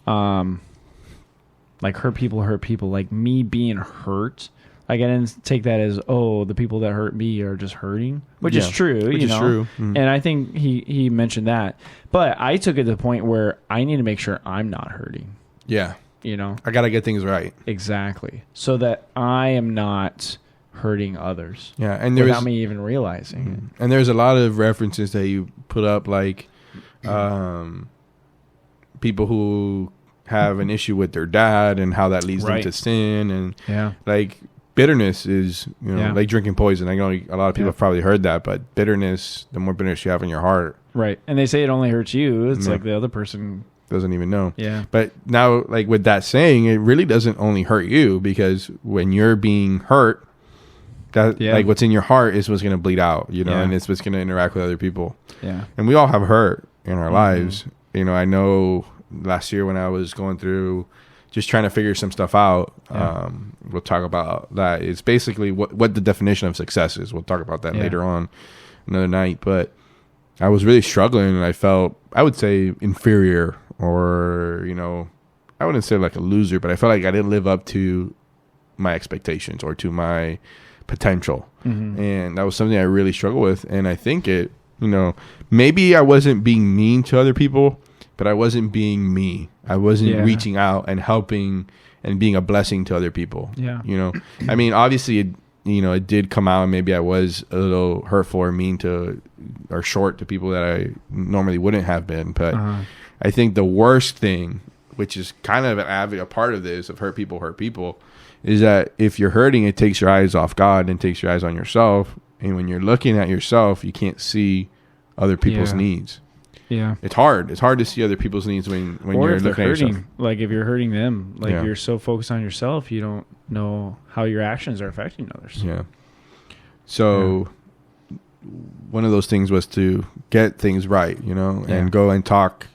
like hurt people, like me being hurt. Like I didn't take that as, the people that hurt me are just hurting, which is true. Which is true. Mm-hmm. And I think he mentioned that. But I took it to the point where I need to make sure I'm not hurting. Yeah. I got to get things right. Exactly. So that I am not hurting others. Yeah. And without me even realizing it. And there's a lot of references that you put up, like people who have an issue with their dad and how that leads them to sin. And like bitterness is, like drinking poison. I know a lot of people have probably heard that, but bitterness, the more bitterness you have in your heart. Right. And they say it only hurts you. It's like the other person doesn't even know. Yeah. But now, like with that saying, it really doesn't only hurt you, because when you're being hurt, that like what's in your heart is what's going to bleed out, and it's what's going to interact with other people. Yeah. And we all have hurt in our lives. I know last year when I was going through just trying to figure some stuff out, we'll talk about that. It's basically what the definition of success is. We'll talk about that later on another night. But I was really struggling, and I felt, I would say, inferior, or, I wouldn't say like a loser, but I felt like I didn't live up to my expectations or to my potential. Mm-hmm. And that was something I really struggled with. And I think it, maybe I wasn't being mean to other people, but I wasn't being me. I wasn't reaching out and helping and being a blessing to other people. Yeah. I mean, obviously, it did come out, and maybe I was a little hurtful or mean to, or short to people that I normally wouldn't have been. But I think the worst thing, which is kind of a part of this, of hurt people, is that if you're hurting, it takes your eyes off God and takes your eyes on yourself. And when you're looking at yourself, you can't see other people's needs. Yeah. It's hard. It's hard to see other people's needs when you're looking at yourself. Like if you're hurting them, like you're so focused on yourself, you don't know how your actions are affecting others. Yeah. So one of those things was to get things right, and go and talk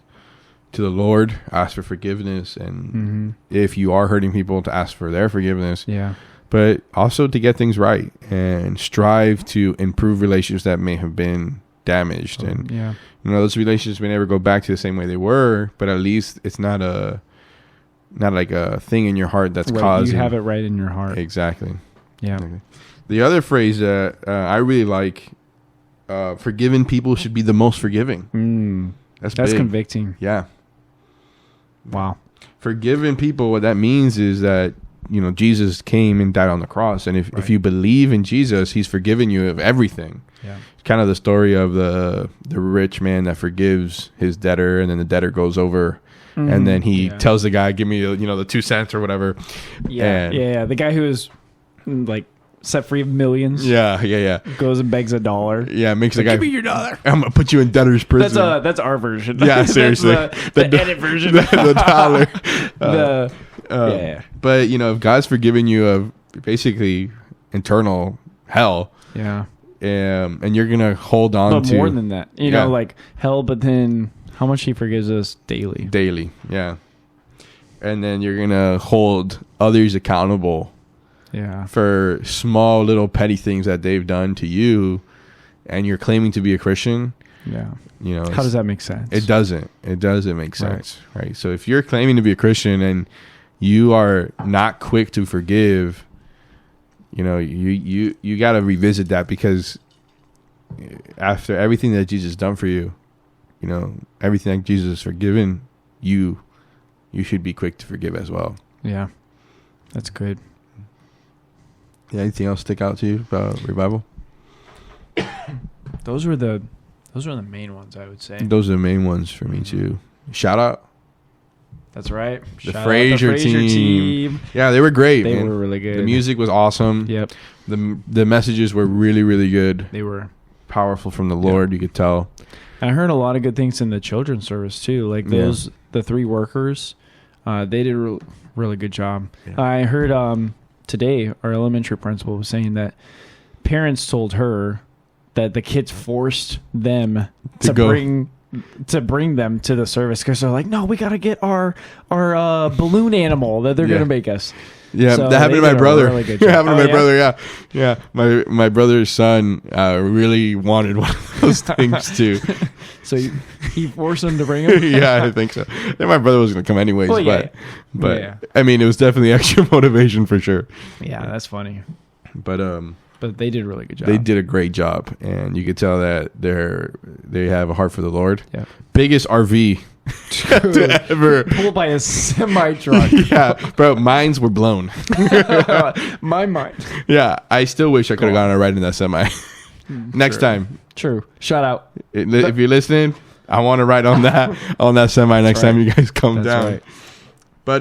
to the Lord, ask for forgiveness, and if you are hurting people, to ask for their forgiveness. Yeah. But also to get things right and strive to improve relationships that may have been damaged. And those relationships may never go back to the same way they were, but at least it's not like a thing in your heart that's causing. You have it right in your heart. Exactly. Yeah. Exactly. The other phrase that I really like, forgiving people should be the most forgiving. That's big. Convicting. Yeah. Wow. Forgiving people, what that means is that, Jesus came and died on the cross. And if you believe in Jesus, he's forgiven you of everything. Yeah. It's kind of the story of the rich man that forgives his debtor, and then the debtor goes over and then he tells the guy, give me, the 2 cents or whatever. Yeah. The guy who is like set free of millions. Yeah. Goes and begs $1. Yeah, makes the guy, give me your $1. I'm going to put you in debtor's prison. That's our version. Yeah, seriously. the edit version. the dollar. But, if God's forgiven you of basically eternal hell. Yeah. And you're going to hold on to. But more than that. Like hell, but then how much he forgives us daily. Daily, yeah. And then you're going to hold others accountable. Yeah. For small little petty things that they've done to you, and you're claiming to be a Christian. Yeah. How does that make sense? It doesn't. It doesn't make sense, right? So if you're claiming to be a Christian and you are not quick to forgive, you got to revisit that, because after everything that Jesus has done for you, everything that Jesus has forgiven you, you should be quick to forgive as well. Yeah. That's good. Yeah, anything else stick out to you about revival? Those were the main ones, I would say. Those are the main ones for me too. Shout out. That's right. The Fraser team. Yeah, they were great. They were really good. The music was awesome. Yep. The messages were really, really good. They were powerful from the Lord. You could tell. I heard a lot of good things in the children's service too. Like the 3 workers, they did a really good job. Yeah. I heard today our elementary principal was saying that parents told her that the kids forced them to bring them to the service, because they're like, no, we got to get our balloon animal that they're going to make us. Yeah, so that happened to my brother. Really happened to my brother. Yeah. My brother's son really wanted one of those things too. So he forced him to bring him. Yeah, I think so. I think my brother was going to come anyways, but I mean, it was definitely extra motivation for sure. Yeah, that's funny. But they did a really good job. They did a great job, and you could tell that they have a heart for the Lord. Yeah. Biggest RV to ever pulled by a semi truck. Yeah, bro, minds were blown. My mind. Yeah, I still wish I could have gone a ride in that semi. Next time. True. Shout out. If you're listening, I want to ride on that semi next time you guys come down. Right. But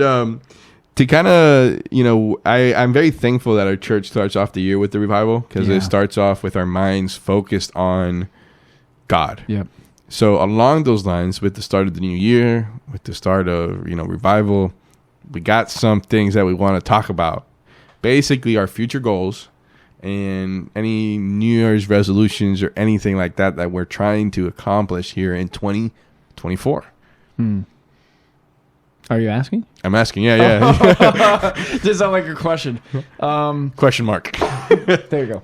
to kind of, I'm very thankful that our church starts off the year with the revival, because it starts off with our minds focused on God. Yep. So along those lines, with the start of the new year, with the start of, revival, we got some things that we want to talk about. Basically, our future goals and any New Year's resolutions or anything like that we're trying to accomplish here in 2024. Are you asking? I'm asking, yeah. Does sound like a question. Question mark. There you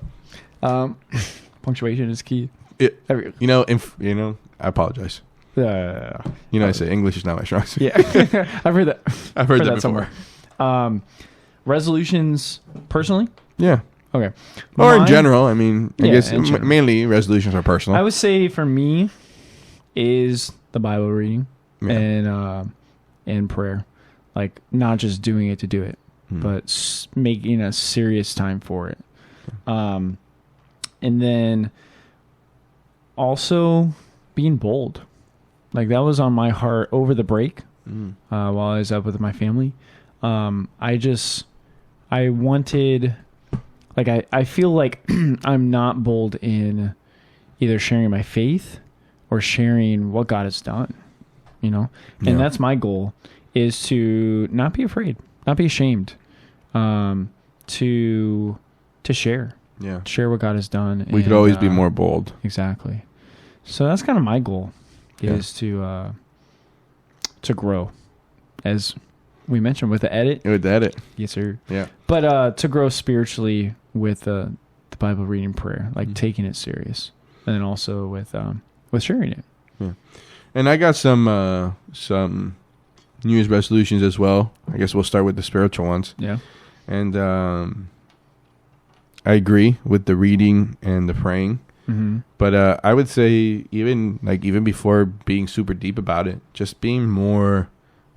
go. Punctuation is key. I apologize. I say English is not my strong suit. Yeah, I've heard that. I've heard that before. Somewhere. Resolutions, personally? Yeah. Okay. Or in general, I mean, I guess mainly resolutions are personal. I would say for me is the Bible reading and prayer, like not just doing it to do it, but making a serious time for it. And then also being bold. Like that was on my heart over the break while I was up with my family. I I wanted, like, I feel like I'm not bold in either sharing my faith or sharing what God has done, you know? And Yeah. that's my goal, is to not be afraid, not be ashamed, to share what God has done. We could always be more bold. Exactly. So that's kind of my goal, is to grow, as we mentioned with the edit. With the edit. Yes, sir. Yeah. But to grow spiritually with the Bible reading, prayer, like taking it serious, and then also with sharing it. Yeah. And I got some New Year's resolutions as well. I guess we'll start with the spiritual ones. Yeah. And I agree with the reading and the praying. Mm-hmm. But I would say even before being super deep about it, just being more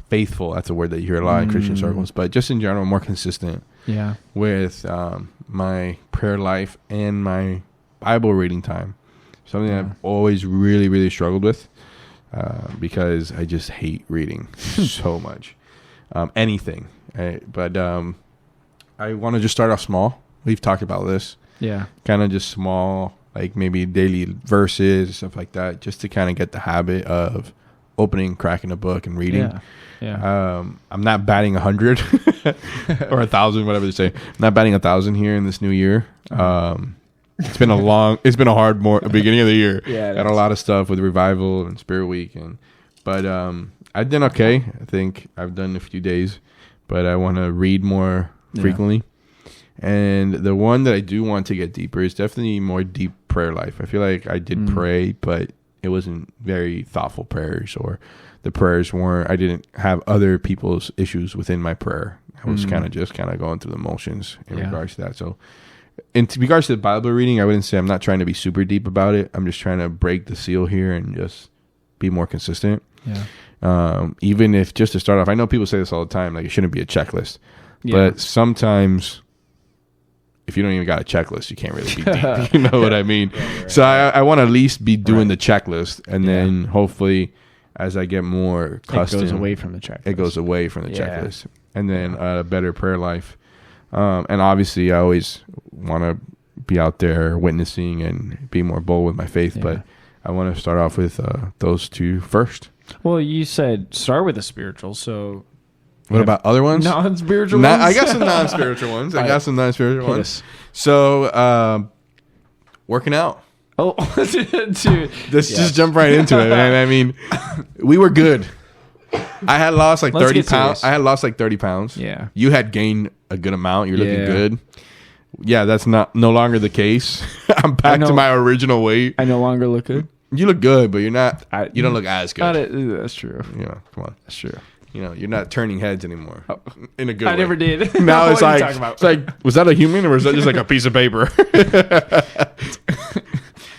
faithful. That's a word that you hear a lot in Christian circles, but just in general, more consistent. Yeah. With my prayer life and my Bible reading time. Something I've always really, really struggled with because I just hate reading so much. Anything. But I want to just start off small. We've talked about this. Yeah. Kind of just small, like maybe daily verses, stuff like that, just to kind of get the habit of opening, cracking a book and reading. Yeah. Yeah. I'm not batting 100 or 1,000, whatever they say. I'm not batting 1,000 here in this new year. It's been a hard beginning of the year. Yeah, got a lot of stuff with Revival and Spirit Week, but I've done okay. I think I've done a few days, but I want to read more frequently. And the one that I do want to get deeper is definitely more deep prayer life. I feel like I did pray, but it wasn't very thoughtful prayers, or the prayers weren't. I didn't have other people's issues within my prayer. I was kind of going through the motions in regards to that. So, in regards to the Bible reading, I wouldn't say I'm not trying to be super deep about it. I'm just trying to break the seal here and just be more consistent. Yeah. Even if, just to start off, I know people say this all the time, like it shouldn't be a checklist. Yeah. But sometimes, if you don't even got a checklist, you can't really be deep. You know what I mean? Right. So I want to at least be doing the checklist, and then hopefully, as I get more custom, it goes away from the checklist. It goes away from the checklist, and then a better prayer life. And obviously, I always want to be out there witnessing and be more bold with my faith. But I want to start off with those two first. Well, you said start with the spiritual, so. What about other ones? Non-spiritual ones? I got some non-spiritual ones. So, working out. Oh, dude. Just jump right into it, man. I mean, we were good. I had lost like 30 pounds. Yeah. You had gained a good amount. You're looking good. Yeah, that's no longer the case. I'm back to my original weight. I no longer look good. You look good, but you're not. You don't look as good. That's true. Yeah, come on. That's true. You know, you're not turning heads anymore. In a good way. I never did. Now it's like, was that a human or was that just like a piece of paper?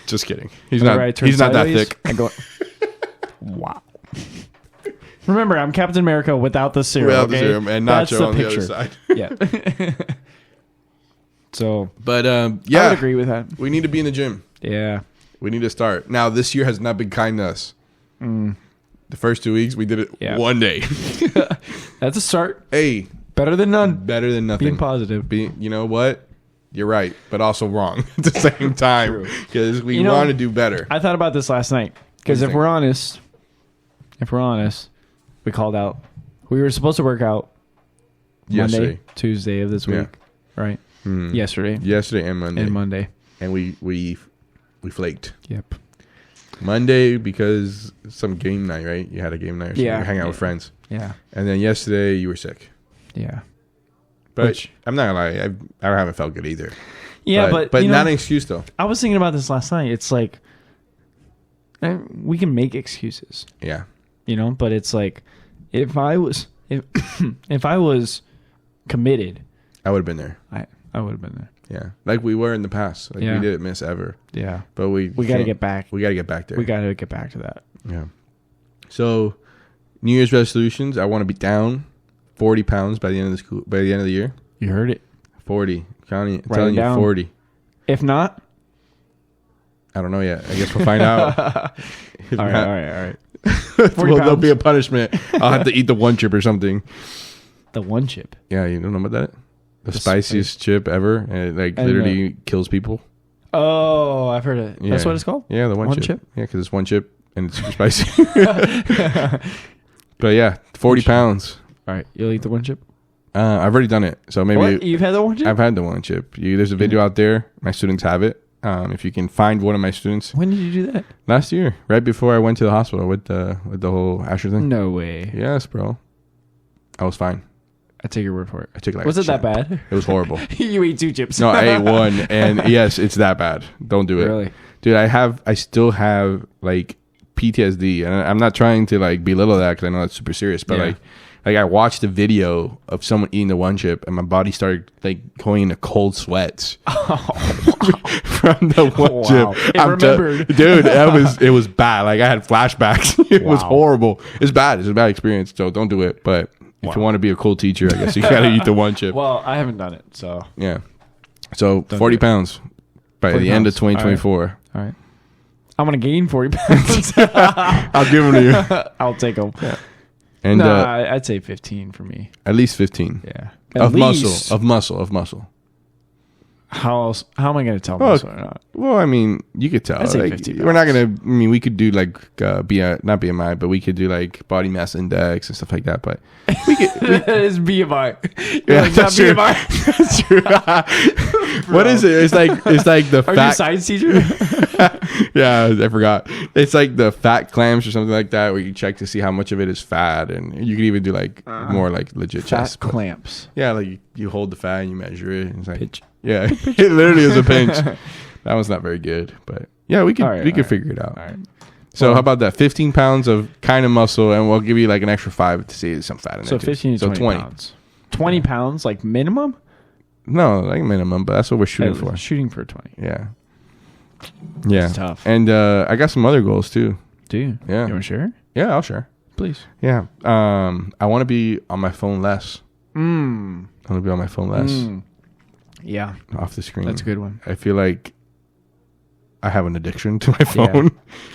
Just kidding. He's not that thick. I go, wow. Remember, I'm Captain America without the serum. Without the serum and Nacho on the other side. Yeah. So, but I would agree with that. We need to be in the gym. Yeah. We need to start. Now, this year has not been kind to us. The first 2 weeks, we did it one day. That's a start. Hey. Better than none. Better than nothing. Being positive. You know what? You're right, but also wrong at the same time. Because we want to do better. I thought about this last night. Because if we're honest, we called out. We were supposed to work out Monday, Tuesday of this week. Right? Yesterday. Yesterday and Monday. And we flaked. Yep. Monday because some game night, right? You had a game night or something. Yeah. You hang out with friends. Yeah. And then yesterday you were sick. Yeah. But I'm not gonna lie, I haven't felt good either. Yeah, but not an excuse though. I was thinking about this last night. It's like we can make excuses. Yeah. But it's like if I was committed, I would have been there. I would have been there. Yeah, like we were in the past. Like we didn't miss ever. Yeah, but we got to get back. We got to get back there. We got to get back to that. Yeah. So, New Year's resolutions. I want to be down 40 pounds by the end of the year. You heard it. 40. I'm telling you, 40. If not, I don't know yet. I guess we'll find out. All right. There'll be a punishment. I'll have to eat the one chip or something. The one chip. Yeah, you don't know about that? The spiciest chip ever. And it like literally kills people. Oh, I've heard it. Yeah. That's what it's called? Yeah, the one chip. chip? Yeah, because it's one chip and it's super spicy. But yeah, 40 pounds. All right. You'll eat the one chip? I've already done it. So maybe What? You've had the one chip? I've had the one chip. There's a video out there. My students have it. If you can find one of my students. When did you do that? Last year, right before I went to the hospital with the whole Asher thing. No way. Yes, bro. I was fine. I take your word for it. I took like Was a it that champ. bad? It was horrible. You ate 2 chips. No, I ate one, and yes, it's that bad. Don't do it, Really? dude. I still have like PTSD, and I'm not trying to like belittle that because I know that's super serious, but Yeah. like I watched a video of someone eating the one chip, and my body started like going into cold sweats from the one Wow. chip. It remembered. Dude, it was bad. Like I had flashbacks. It was Wow. horrible. It's bad. It's a bad experience. So don't do it. But if you want to be a cool teacher, I guess you gotta eat the one chip. Well, I haven't done it, so. Yeah. So Don't 40 do it. pounds by 40 the end of pounds. All right. 2024. All right. I'm going to gain 40 pounds. I'll give them to you. I'll take them. And No, I'd say 15 for me. at least 15 Yeah. of least- muscle. How else? How am I going to tell Oh, this or not? Well, I mean, you could tell. I'd say Like, 50 we're not gonna. I mean, we could do like not BMI, but we could do like body mass index and stuff like that. But we could. It's BMI. Yeah, Like, that's not true. BMI. That's true. What is it? It's like the Are you a fat. science teacher? Yeah, I forgot. It's like the fat clamps or something like that, where you check to see how much of it is fat, and you can even do like more like legit Fat chest. But clamps. yeah, like you hold the fat and you measure it. And it's like, Pitch. yeah, it literally is a pinch. That was not very good, but yeah, we could All right, we all could right. figure it out. All right. So Well- how about that? 15 pounds of kind of muscle, and we'll give you like an extra 5 to see some fat in So there. too. 15 to So 20 pounds. 20 pounds, like minimum? No, like minimum, but that's what we're shooting for. Shooting for 20. Yeah. Yeah. That's tough. And I got some other goals too. Do you? Yeah. You want to share? Yeah, I'll share. Please. Yeah. I want to be on my phone less. Mm. I want to be on my phone less Yeah. off the screen. That's a good one. I feel like I have an addiction to my phone.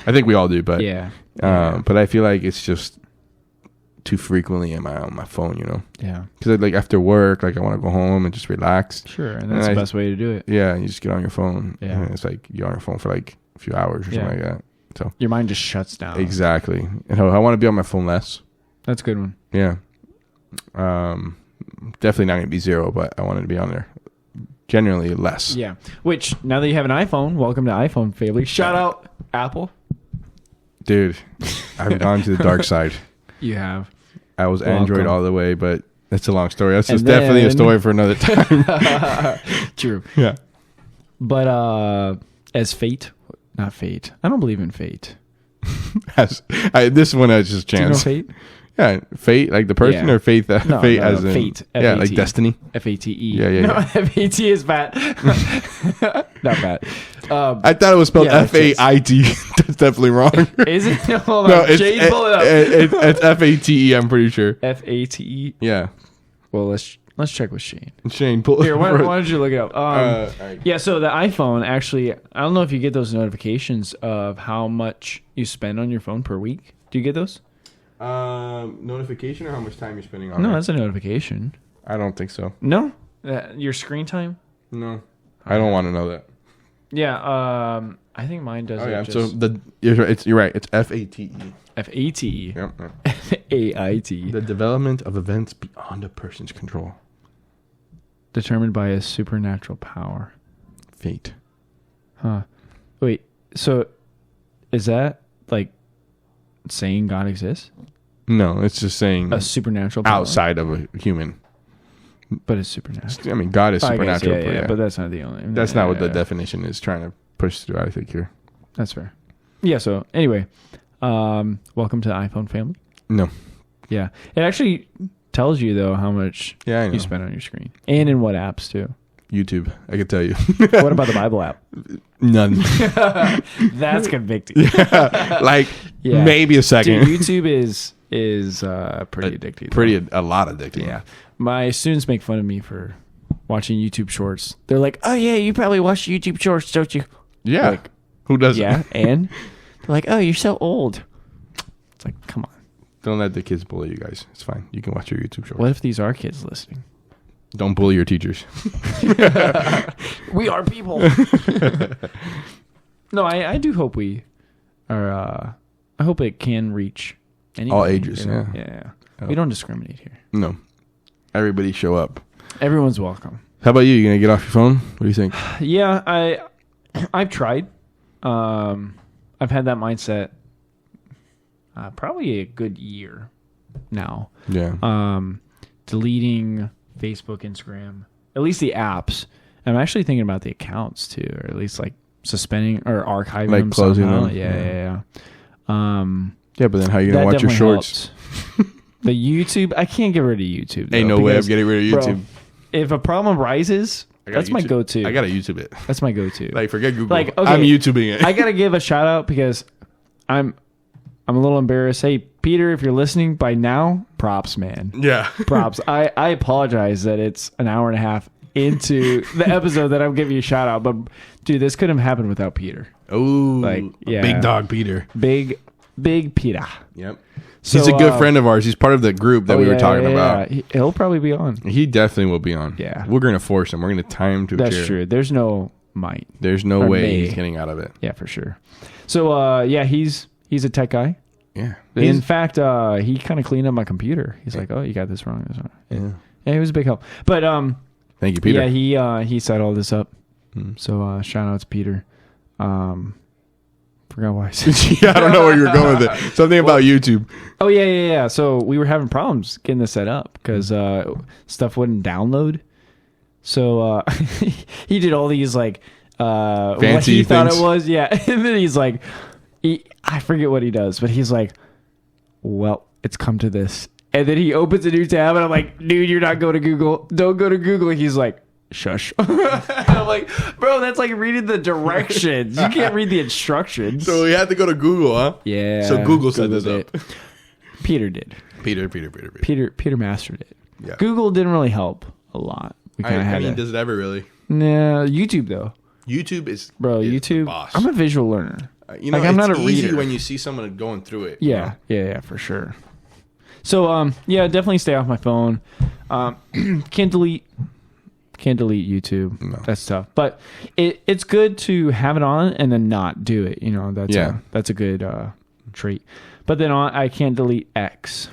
I think we all do, but Yeah. but I feel like it's just too frequently am I on my phone, you know? Yeah. Because like after work, like I want to go home and just relax. Sure. And And that's I- the best way to do it. Yeah, you just get on your phone. Yeah. And it's like you're on your phone for like a few hours or Yeah. something like that. So Your mind just shuts down. exactly. And I want to be on my phone less. That's a good one. Yeah. Definitely not going to be 0, but I wanted to be on there generally less. Yeah. Which, now that you have an iPhone, welcome to iPhone family. Shout out Apple. Dude, I've gone to the dark side. You have. I was Welcome. Android all the way, but that's a long story. That's And just definitely a then- story for another time. True. Yeah. But as fate, not fate. I don't believe in fate. This one has just Do you know chance. fate? Yeah, fate, like the person, Yeah. or faith? No, fate no, as in fate, Yeah, like F-A-T. destiny. FATE. Yeah, yeah, No, yeah. FAT is bad. Not bad. I thought it was spelled Yeah, that's FAIT. That's definitely wrong. Is it? Hold No, on. it's Jade, pull it up. it's FATE. I'm pretty sure. FATE. Yeah, Well, let's check with Shane. Shane, pull Here, why don't you look it up? all right. Yeah, so the iPhone actually, I don't know if you get those notifications of how much you spend on your phone per week. Do you get those? Notification or how much time you're spending on No, it? that's a notification. I don't think so. No, your screen time. No, I don't want to know that. Yeah, I think mine does. Oh it yeah, just so you're right. It's FATE. FATE. Yep. AIT. The development of events beyond a person's control. Determined by a supernatural power. Fate. Huh. Wait, so is that like saying God exists? No, it's just saying A supernatural power? outside of a human. But it's supernatural. I mean, God is I guess, supernatural, yeah, but, yeah, but that's not the only. that's not what the yeah. definition is trying to push through. I think here. That's fair. Yeah. So anyway, welcome to the iPhone family. No. Yeah, it actually tells you though how much Yeah, I know. you spend on your screen and in what apps too. YouTube. I could tell you. What about the Bible app? None. That's convicting. Like Yeah. maybe a second. Dude, YouTube is pretty addictive. Pretty a lot addicting. Yeah. My students make fun of me for watching YouTube shorts. They're like, "Oh yeah, you probably watch YouTube shorts, don't you?" Yeah. Like, Who doesn't? yeah, and they're like, "Oh, you're so old." It's like, come on. Don't let the kids bully you guys. It's fine. You can watch your YouTube shorts. What if these are kids listening? Don't bully your teachers. We are people. No, I do hope we are. I hope it can reach anybody, All ages, you know? yeah. Yeah. Oh. We don't discriminate here. No. Everybody show up. Everyone's welcome. How about you? You going to get off your phone? What do you think? Yeah, I've tried. I've had that mindset probably a good year now. Yeah. Deleting Facebook, Instagram, at least the apps. I'm actually thinking about the accounts too, or at least like suspending or archiving Like them closing somehow. them? Yeah. Yeah, but then how are you going to watch your definitely shorts? helps. The YouTube, I can't get rid of YouTube. Ain't though, no way I'm because, getting rid of bro, YouTube. if a problem rises, I gotta that's my YouTube- go-to. I got to YouTube it. That's my go-to. Like, forget Google. Like, okay, I'm YouTubing it. I gotta give a shout out because I'm a little embarrassed. Hey, Peter, if you're listening by now, props, man. yeah. Props. I apologize that it's an hour and a half into the episode that I'm giving you a shout out, but dude, this couldn't have happened without Peter. Oh, Like, yeah. Big dog Peter. Big Peter. Yep. So, He's a good friend of ours. He's part of the group that we were talking about. He'll probably be on. He definitely will be on. Yeah. We're going to force him. We're going to tie him to a That's chair. true. There's no might. There's no Or way may. he's getting out of it. Yeah, for sure. So yeah, he's a tech guy. Yeah. In fact, he kind of cleaned up my computer. He's like, "Oh, you got this wrong." Yeah, he was a big help. But Thank you, Peter. yeah, he set all this up. Hmm. So shout out to Peter. Forgot why I said. Yeah, I don't know where you're going with it. Something about YouTube. Oh yeah. So we were having problems getting this set up because stuff wouldn't download. So he did all these like what Fancy he thought things. it was, yeah. And then he's like, I forget what he does, but he's like, well, it's come to this. And then he opens a new tab, and I'm like, dude, you're not going to Google. Don't go to Google. He's like, shush. And I'm like, bro, that's like reading the directions. You can't read the instructions. So we had to go to Google, huh? Yeah. So Google set this Googled up. it. Peter did. Peter. Peter mastered it. Yeah. Google didn't really help a lot. We kind of I had mean, to. does it ever really? Nah, YouTube though, YouTube is bro. is the YouTube. boss. I'm a visual learner. You know, like, I'm it's not a easy reader. when you see someone going through it. you Yeah, know? yeah, for sure. So yeah, definitely stay off my phone. Can't delete YouTube. No. That's tough. But it's good to have it on and then not do it. You know, that's a good trait. But then I can't delete X,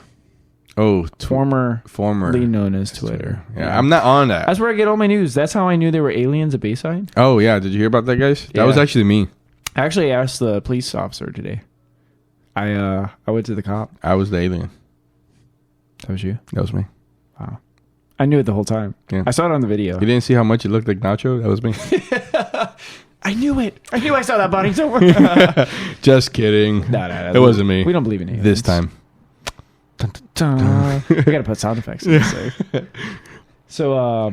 Oh, formerly known as Twitter. Yeah, I'm not on that. That's where I get all my news. That's how I knew there were aliens at Bayside. Oh yeah, did you hear about that, guys? That was Yeah. actually me. I actually asked the police officer today. I went to the cop. I was the alien. That was you? That was me. Wow. I knew it the whole time. Yeah. I saw it on the video. You didn't see how much it looked like Nacho? That was me. I knew it. I knew I saw that body somewhere. Just kidding. No. It wasn't me. We don't believe in aliens. This time. Dun, dun, dun. We gotta put sound effects in this thing. So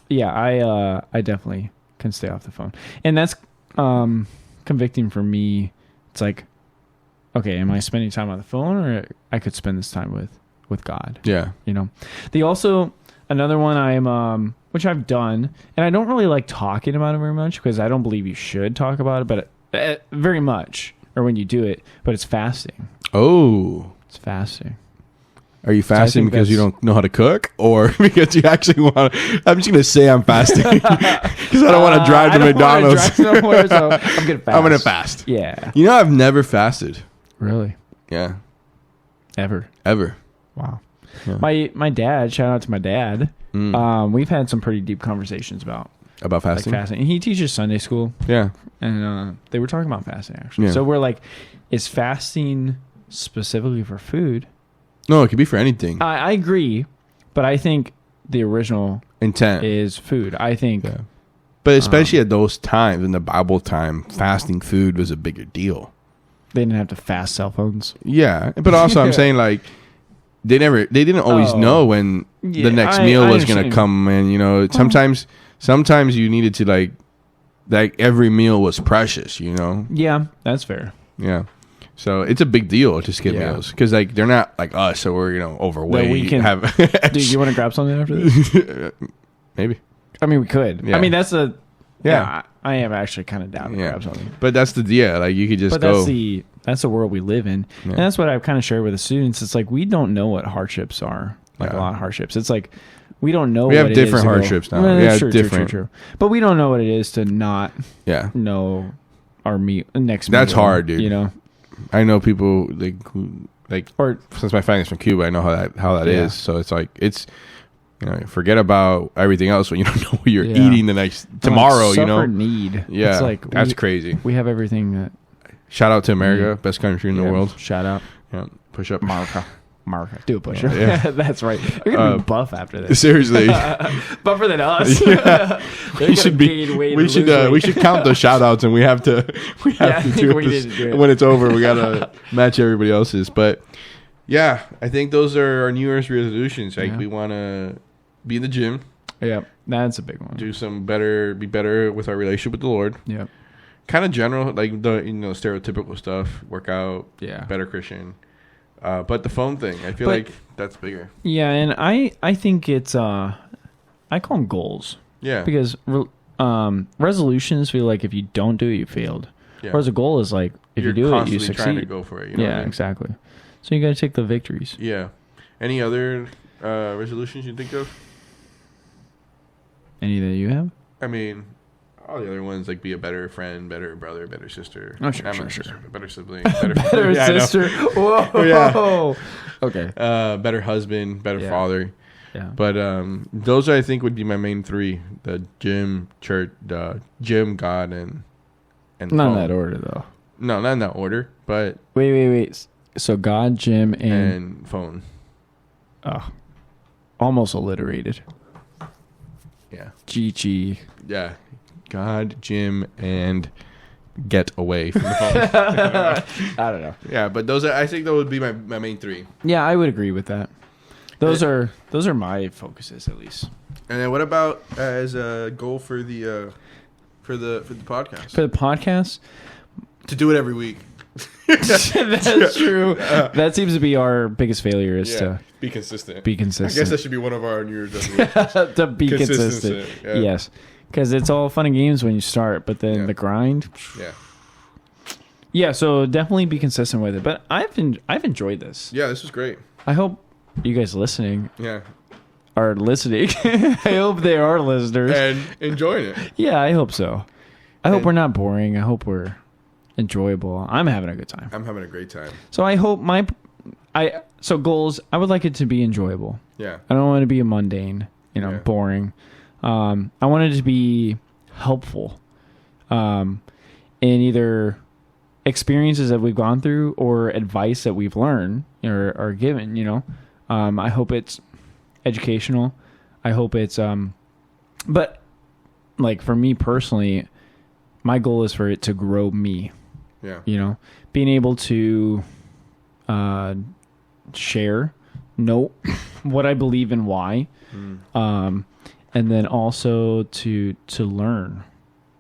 yeah, I definitely can stay off the phone. And that's convicting for me. It's like, okay, am I spending time on the phone, or I could spend this time with God? Yeah. You know. Another one I'm which I've done, and I don't really like talking about it very much because I don't believe you should talk about it, but very much, or when you do it, but it's fasting. Oh. It's fasting. Are you fasting think because you that's- don't know how to cook, or because you actually want to? I'm just going to say I'm fasting because I don't want to drive to I don't wanna McDonald's. drive somewhere, so I'm gonna fast. I'm going to fast. Yeah. You know, I've never fasted. Really? Yeah. Ever? Ever. Wow. Yeah. My dad. Shout out to my dad. Mm. We've had some pretty deep conversations about About fasting? like fasting. And he teaches Sunday school, Yeah. and they were talking about fasting actually. Yeah. So we're like, is fasting specifically for food? No, it could be for anything. I agree, but I think the original Intent. is food. I think. Yeah. But especially at those times, in the Bible time, fasting food was a bigger deal. They didn't have to fast cell phones. Yeah. But also, I'm saying, like, they didn't always Oh. know when Yeah, the next I meal was going to understand. come. And, you know, sometimes you needed to, like every meal was precious, you know? Yeah, that's fair. Yeah. So it's a big deal to skip Yeah. meals because, like, they're not like us, so we're, overweight. That we can- have Dude, you want to grab something after this? Maybe. I mean, we could. Yeah. I mean, that's a. Yeah. Yeah, I am actually kind of down to Yeah. grab something. But that's the deal. Like, you could just But go. that's the world we live in, Yeah. and that's what I've kind of shared with the students. It's like we don't know what hardships are like Yeah. a lot of hardships. It's like we don't know. We have what it is different to go- hardships now. Well, Yeah, that's true, different. True. But we don't know what it is to not Yeah. know our next. That's meal, hard, dude. You know, I know people like or since my family's from Cuba, I know how that Yeah. is. So it's like forget about everything else when you don't know what you're Yeah. eating the next tomorrow. like, You know, suffer need. yeah, it's like that's crazy. we have everything that. Shout out to America, best country in the Yeah, world. Shout out, Yeah, push up. Marca. Do a push-up. Yeah. That's right. You're gonna be buff after this. Seriously, Buffer than us. Yeah. They're we gonna should be. gain weight We and should. lose weight. We should count those shout outs, and we have to. We have Yeah, I to think do we this need to do it. when it's over. We gotta match everybody else's. But yeah, I think those are our New Year's resolutions. Like Yeah. we want to be in the gym, Yeah, that's a big one. do some better, be better with our relationship with the Lord. Yeah, Kind of general, like the stereotypical stuff. Work out, yeah, better Christian. But the phone thing, I feel But- like that's bigger. yeah. And I think it's I call them goals Yeah, because resolutions feel like if you don't do it, you failed. yeah. Whereas a goal is like if You're you do it, you constantly trying to succeed. go for it. You know what Yeah, I mean? exactly. So you got to take the victories. Yeah. Any other resolutions you think of? Any that you have? I mean, all the other ones like be a better friend, better brother, better sister. Oh, sure, Not sure, my sure. sister, but better sibling, better, Better Yeah, I know. sister. Whoa. Oh, yeah. Okay. Better husband, better Yeah. father. Yeah. But those I think would be my main three: the gym, church, gym, God, and Not in phone. that order though. No, not in that order, but Wait. So God, Jim, and and phone. almost alliterated. Yeah, G. yeah. God, gym, and get away from the phone. I don't know. Yeah, but those are, I think those would be my main three. Yeah, I would agree with that. Those are my focuses at least. And then what about as a goal for the podcast? For the podcast, To do it every week. that's true. That seems to be our biggest failure is to be consistent. be I guess consistent. that should be one of our New Year's resolutions. To be Consistency, consistent. yeah. Yes. Because it's all fun and games when you start, but then Yeah. the grind. Yeah. Yeah, so definitely be consistent with it. But I've enjoyed this. Yeah, this was great. I hope you guys listening Yeah. are listening. I hope they are listeners. And enjoying it. Yeah, I hope so. I hope And- we're not boring. I hope we're enjoyable. I'm having a good time. I'm having a great time. So I hope so goals, I would like it to be enjoyable. Yeah. I don't want it to be a mundane, Yeah. boring. I want it to be helpful in either experiences that we've gone through or advice that we've learned or given, I hope it's educational. I hope it's, but like for me personally, my goal is for it to grow me, Yeah. being able to share, know what I believe and why. And then also to learn,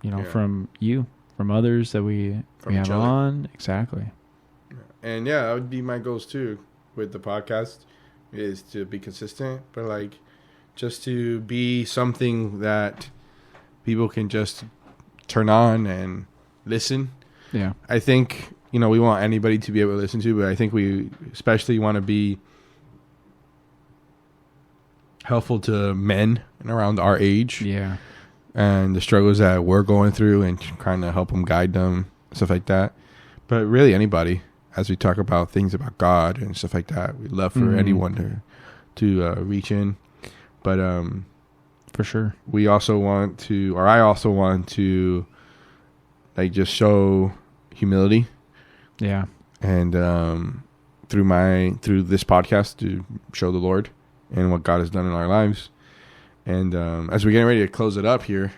Yeah. from you, from others that we From have each other. on. Exactly. And yeah, that would be my goals too with the podcast is to be consistent, but like just to be something that people can just turn on and listen. Yeah. I think, we want anybody to be able to listen to, but I think we especially want to be helpful to men and around our age Yeah. and the struggles that we're going through and trying to help them, guide them, stuff like that. But really anybody, as we talk about things about God and stuff like that, we'd love for Mhm. anyone to reach in. But For sure. we also want to, or I also want to, like, just show humility Yeah. and through this podcast to show the Lord and what God has done in our lives. And as we're getting ready to close it up here,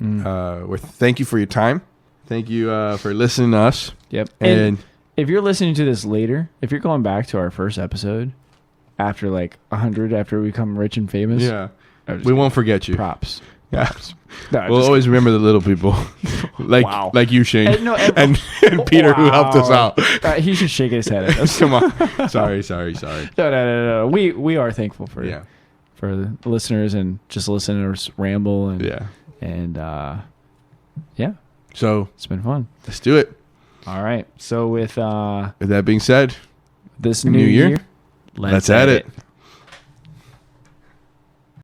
thank you for your time. Thank you for listening to us. Yep. And If you're listening to this later, if you're going back to our first episode after like 100, after we become rich and famous, yeah, I'm just we won't forget you. props. Yeah. No, We'll just- always remember the little people, like Wow. like you, Shane, And no, and Peter, who helped us Wow. out. He should shake his head at us. Come on, sorry. No. We are thankful for Yeah, for the listeners and just listening to us ramble and yeah. and yeah, So it's been fun. let's do it. All right. So with With that being said, this New new year, year, let's add it.